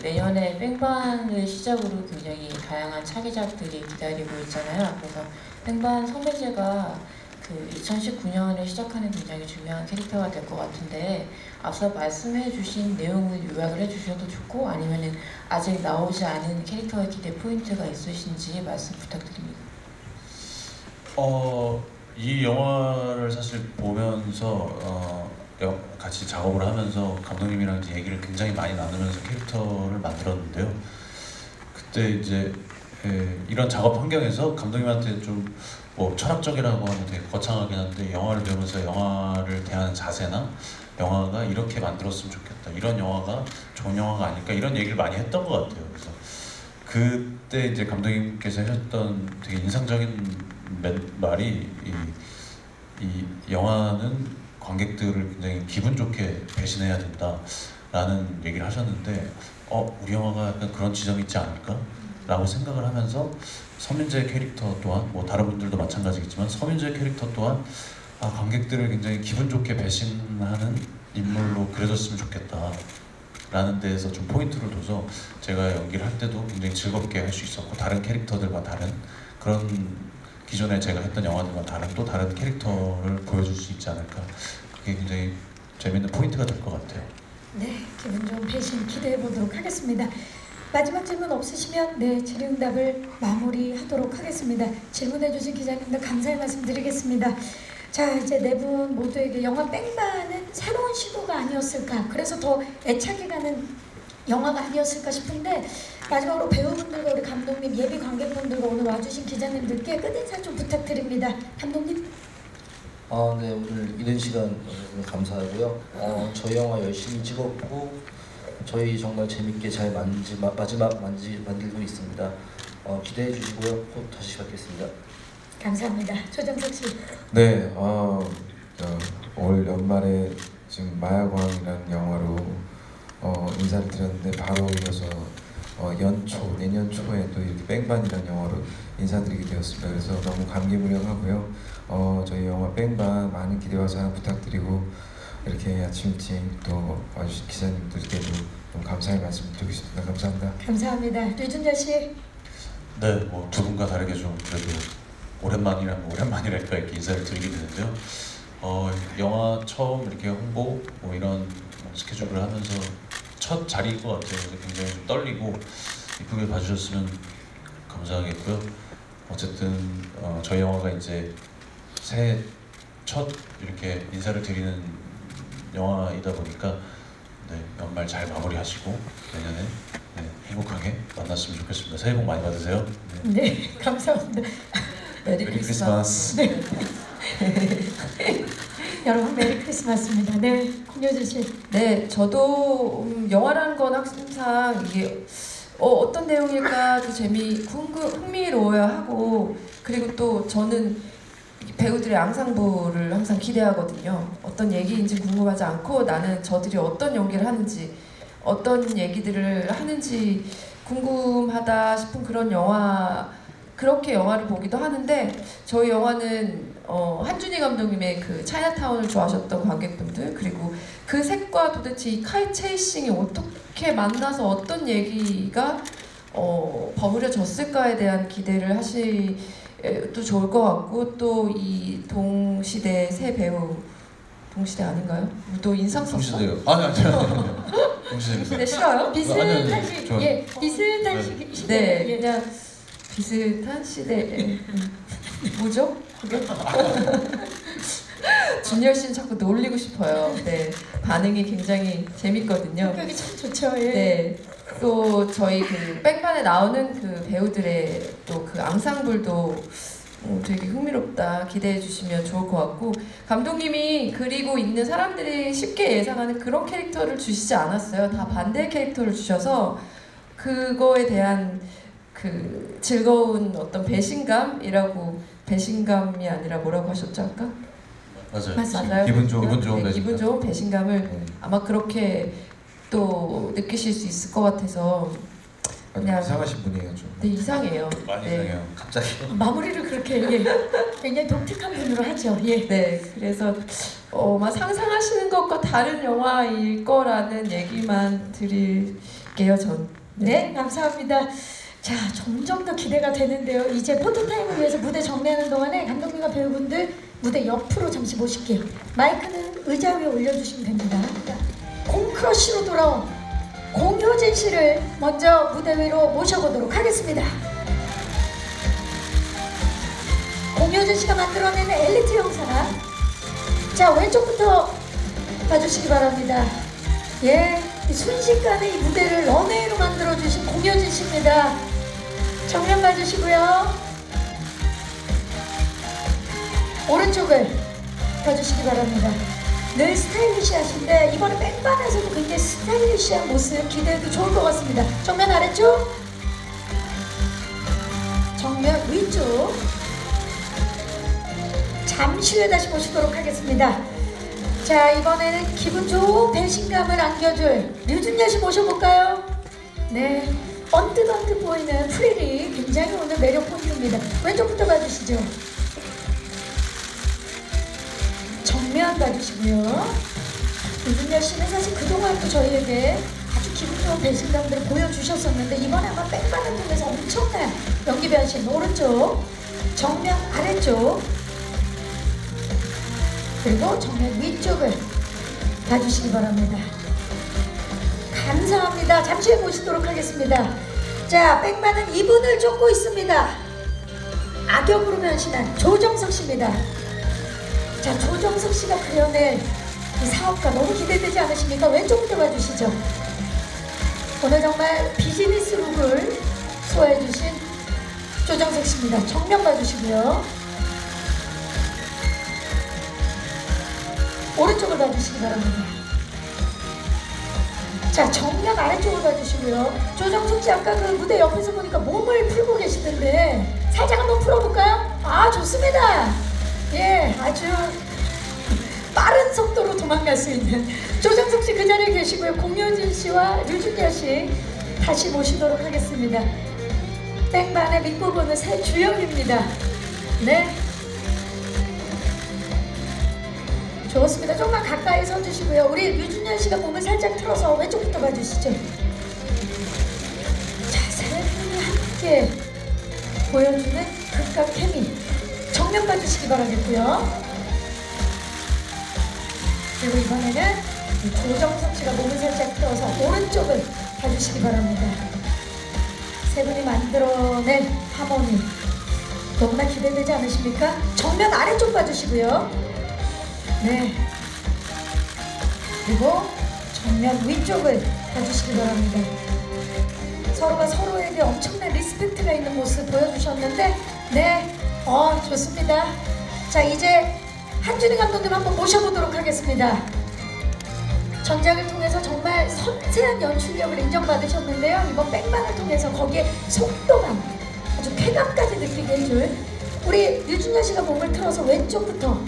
내년에 뺑반을 시작으로 굉장히 다양한 차기작들이 기다리고 있잖아요. 그래서 뺑반 선배제가 2019년을 시작하는 굉장히 중요한 캐릭터가 될 것 같은데 앞서 말씀해주신 내용을 요약을 해주셔도 좋고 아니면은 아직 나오지 않은 캐릭터의 기대 포인트가 있으신지 말씀 부탁드립니다. 이 영화를 사실 보면서 같이 작업을 하면서 감독님이랑 이제 얘기를 굉장히 많이 나누면서 캐릭터를 만들었는데요. 그때 이제 이런 작업 환경에서 감독님한테 좀 철학적이라고 하면 되게 거창하긴 한데 영화를 배우면서 영화를 대하는 자세나 영화가 이렇게 만들었으면 좋겠다. 이런 영화가 좋은 영화가 아닐까 이런 얘기를 많이 했던 것 같아요. 그래서 그때 이제 감독님께서 하셨던 되게 인상적인 말이 이 영화는 관객들을 굉장히 기분 좋게 배신해야 된다라는 얘기를 하셨는데 우리 영화가 약간 그런 지점이 있지 않을까? 라고 생각을 하면서 서민재 캐릭터 또한 다른 분들도 마찬가지겠지만 서민재 캐릭터 또한 관객들을 굉장히 기분 좋게 배신하는 인물로 그려졌으면 좋겠다 라는 데에서 좀 포인트를 둬서 제가 연기를 할 때도 굉장히 즐겁게 할 수 있었고 다른 캐릭터들과 다른 그런 기존에 제가 했던 영화들과 다른 또 다른 캐릭터를 보여줄 수 있지 않을까 그게 굉장히 재밌는 포인트가 될 것 같아요. 네, 기분 좋은 배신 기대해 보도록 하겠습니다. 마지막 질문 없으시면 네, 질의응답을 마무리하도록 하겠습니다. 질문해 주신 기자님들 감사의 말씀 드리겠습니다. 자, 이제 네 분 모두에게 영화 뺑반은 새로운 시도가 아니었을까, 그래서 더 애착이 가는 영화가 아니었을까 싶은데, 마지막으로 배우분들과 우리 감독님, 예비 관객분들과 오늘 와주신 기자님들께 끝인사 좀 부탁드립니다. 감독님. 네, 오늘 이른 시간 감사하고요. 저희 영화 열심히 찍었고 저희 정말 재밌게 잘 만들고 있습니다. 기대해 주시고요. 곧 다시 뵙겠습니다. 감사합니다. 조정석 씨. 네, 올 연말에 지금 마야광이라는 영화로 인사를 드렸는데 바로 이어서 내년 초에 또 이렇게 뺑반이라는 영화로 인사드리게 되었습니다. 그래서 너무 감개무량하고요. 저희 영화 뺑반 많은 기대와 사랑 부탁드리고, 이렇게 아침 일찍 또 와주신 기자님들께도 너무 감사의 말씀 드리겠습니다. 감사합니다. 감사합니다. 류준열 씨. 네, 뭐 두 분과 다르게 좀 그래도 오랜만이랄까 이렇게 인사를 드리게 되는데요. 영화 처음 이렇게 홍보 뭐 이런 스케줄을 하면서 첫 자리일 것 같아요. 그래서 굉장히 좀 떨리고 이쁘게 봐주셨으면 감사하겠고요. 어쨌든 저희 영화가 이제 새해 첫 이렇게 인사를 드리는 영화이다 보니까 네, 연말 잘 마무리하시고 내년에 네, 행복하게 만났으면 좋겠습니다. 새해 복 많이 받으세요. 네, 감사합니다. 메리 크리스마스. 네. 여러분 메리 크리스마스입니다. 네, 공효진 씨. 네, 저도 영화라는 건 항상 이게 어떤 내용일까도 흥미로워야 하고, 그리고 또 저는 배우들의 앙상블을 항상 기대하거든요. 어떤 얘기인지 궁금하지 않고 나는 저들이 어떤 연기를 하는지, 어떤 얘기들을 하는지 궁금하다 싶은 그런 영화, 그렇게 영화를 보기도 하는데, 저희 영화는 한준희 감독님의 그 차이나타운을 좋아하셨던 관객분들, 그리고 그 색과 도대체 이 카이 체이싱이 어떻게 만나서 어떤 얘기가 버무려졌을까에 대한 기대를 하시도 좋을 것 같고, 또 이 동시대 새 배우, 동시대 아닌가요? 또 인상 썼어? 동시대요. 아니요. 동시대 싫어요? 비슷한 시, 좋아요. 예, 비슷한 네. 시대. 네, 예. 그냥 비슷한 시대. 뭐죠? 그게? 준열 씨는 자꾸 놀리고 싶어요. 네, 반응이 굉장히 재밌거든요. 성격이 참 좋죠. 예. 네, 또 저희 그 뺑반에 나오는 그 배우들의 또 그 앙상블도 되게 흥미롭다, 기대해 주시면 좋을 것 같고, 감독님이 그리고 있는 사람들이 쉽게 예상하는 그런 캐릭터를 주시지 않았어요. 다 반대의 캐릭터를 주셔서 그거에 대한 그 즐거운 어떤 배신감이 아니라 뭐라고 하셨죠 아까? 맞아요. 맞아요. 기분 좋은 네, 기분 좋은 배신감을 네. 아마 그렇게 또 느끼실 수 있을 것 같아서. 그냥 이상하신 분이에요 좀. 네, 이상해요. 많이 네. 이상해요. 갑자기 마무리를 그렇게 예, 굉장히 독특한 분으로 하죠. 예. 네, 그래서 막 상상하시는 것과 다른 영화일 거라는 얘기만 드릴게요, 전. 네, 감사합니다. 자, 점점 더 기대가 되는데요. 이제 포토타임을 위해서 무대 정리하는 동안에 감독님과 배우분들 무대 옆으로 잠시 모실게요. 마이크는 의자 위에 올려주시면 됩니다. 공크러쉬로 돌아온 공효진 씨를 먼저 무대 위로 모셔보도록 하겠습니다. 공효진 씨가 만들어낸 엘리트 영상. 자, 왼쪽부터 봐주시기 바랍니다. 예, 순식간에 이 무대를 런웨이로 만들어주신 공효진 씨입니다. 정면 봐주시고요. 오른쪽을 봐주시기 바랍니다. 늘 스타일리시하신데 이번에 뺑반에서도 굉장히 스타일리시한 모습 기대해도 좋을 것 같습니다. 정면 아래쪽, 정면 위쪽. 잠시 후에 다시 모시도록 하겠습니다. 자, 이번에는 기분 좋은 배신감을 안겨줄 류준열 씨 모셔볼까요? 네, 언뜻 보이는 프릴이 굉장히 오늘 매력 포인트입니다. 왼쪽부터 봐주시죠. 정면 봐주시고요. 류준열 씨는 사실 그동안도 저희에게 아주 기분 좋은 배신감들을 보여주셨었는데, 이번에 아마 뺑반을 통해서 엄청난 연기 변신. 오른쪽, 정면 아래쪽, 그리고 정면 위쪽을 봐주시기 바랍니다. 감사합니다. 잠시 후에 모시도록 하겠습니다. 자, 백만은 이분을 쫓고 있습니다. 악역으로 변신한 조정석 씨입니다. 자, 조정석 씨가 그려낼 이 사업가 너무 기대되지 않으십니까? 왼쪽부터 봐주시죠. 오늘 정말 비즈니스 룩을 소화해 주신 조정석 씨입니다. 정면 봐주시고요. 오른쪽을 봐주시기 바랍니다. 자, 정면 아래쪽을 봐주시고요. 조정석 씨 아까 그 무대 옆에서 보니까 몸을 풀고 계시던데 살짝 한번 풀어볼까요? 아, 좋습니다. 예, 아주 빠른 속도로 도망갈 수 있는 조정석 씨 그 자리에 계시고요. 공효진 씨와 류준열 씨 다시 모시도록 하겠습니다. 백만의 믿고 보는 새 주역입니다. 네. 좋습니다. 조금만 가까이 서주시고요. 우리 류준열 씨가 몸을 살짝 틀어서 왼쪽부터 봐주시죠. 자, 세 분이 함께 보여주는 극과 케미. 정면 봐주시기 바라겠고요. 그리고 이번에는 조정석 씨가 몸을 살짝 틀어서 오른쪽을 봐주시기 바랍니다. 세 분이 만들어낸 하모니 너무나 기대되지 않으십니까? 정면 아래쪽 봐주시고요. 네. 그리고 정면 위쪽을 봐주시기 바랍니다. 서로가 서로에게 엄청난 리스펙트가 있는 모습 보여주셨는데, 네, 좋습니다. 자, 이제 한준희 감독님 한번 모셔보도록 하겠습니다. 전작을 통해서 정말 섬세한 연출력을 인정받으셨는데요. 이번 백만을 통해서 거기에 속도감, 아주 쾌감까지 느끼게 해줄 우리 류준열 씨가 몸을 틀어서 왼쪽부터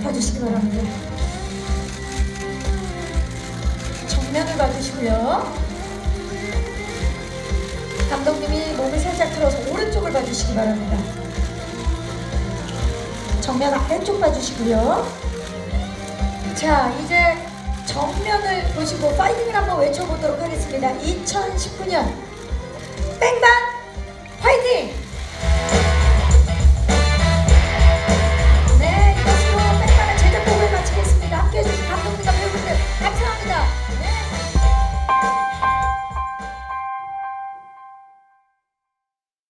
봐주시기 바랍니다. 정면을 봐주시고요. 감독님이 몸을 살짝 틀어서 오른쪽을 봐주시기 바랍니다. 정면 아래쪽 봐주시고요. 자, 이제 정면을 보시고 파이팅을 한번 외쳐보도록 하겠습니다. 2019년 백만 화이팅!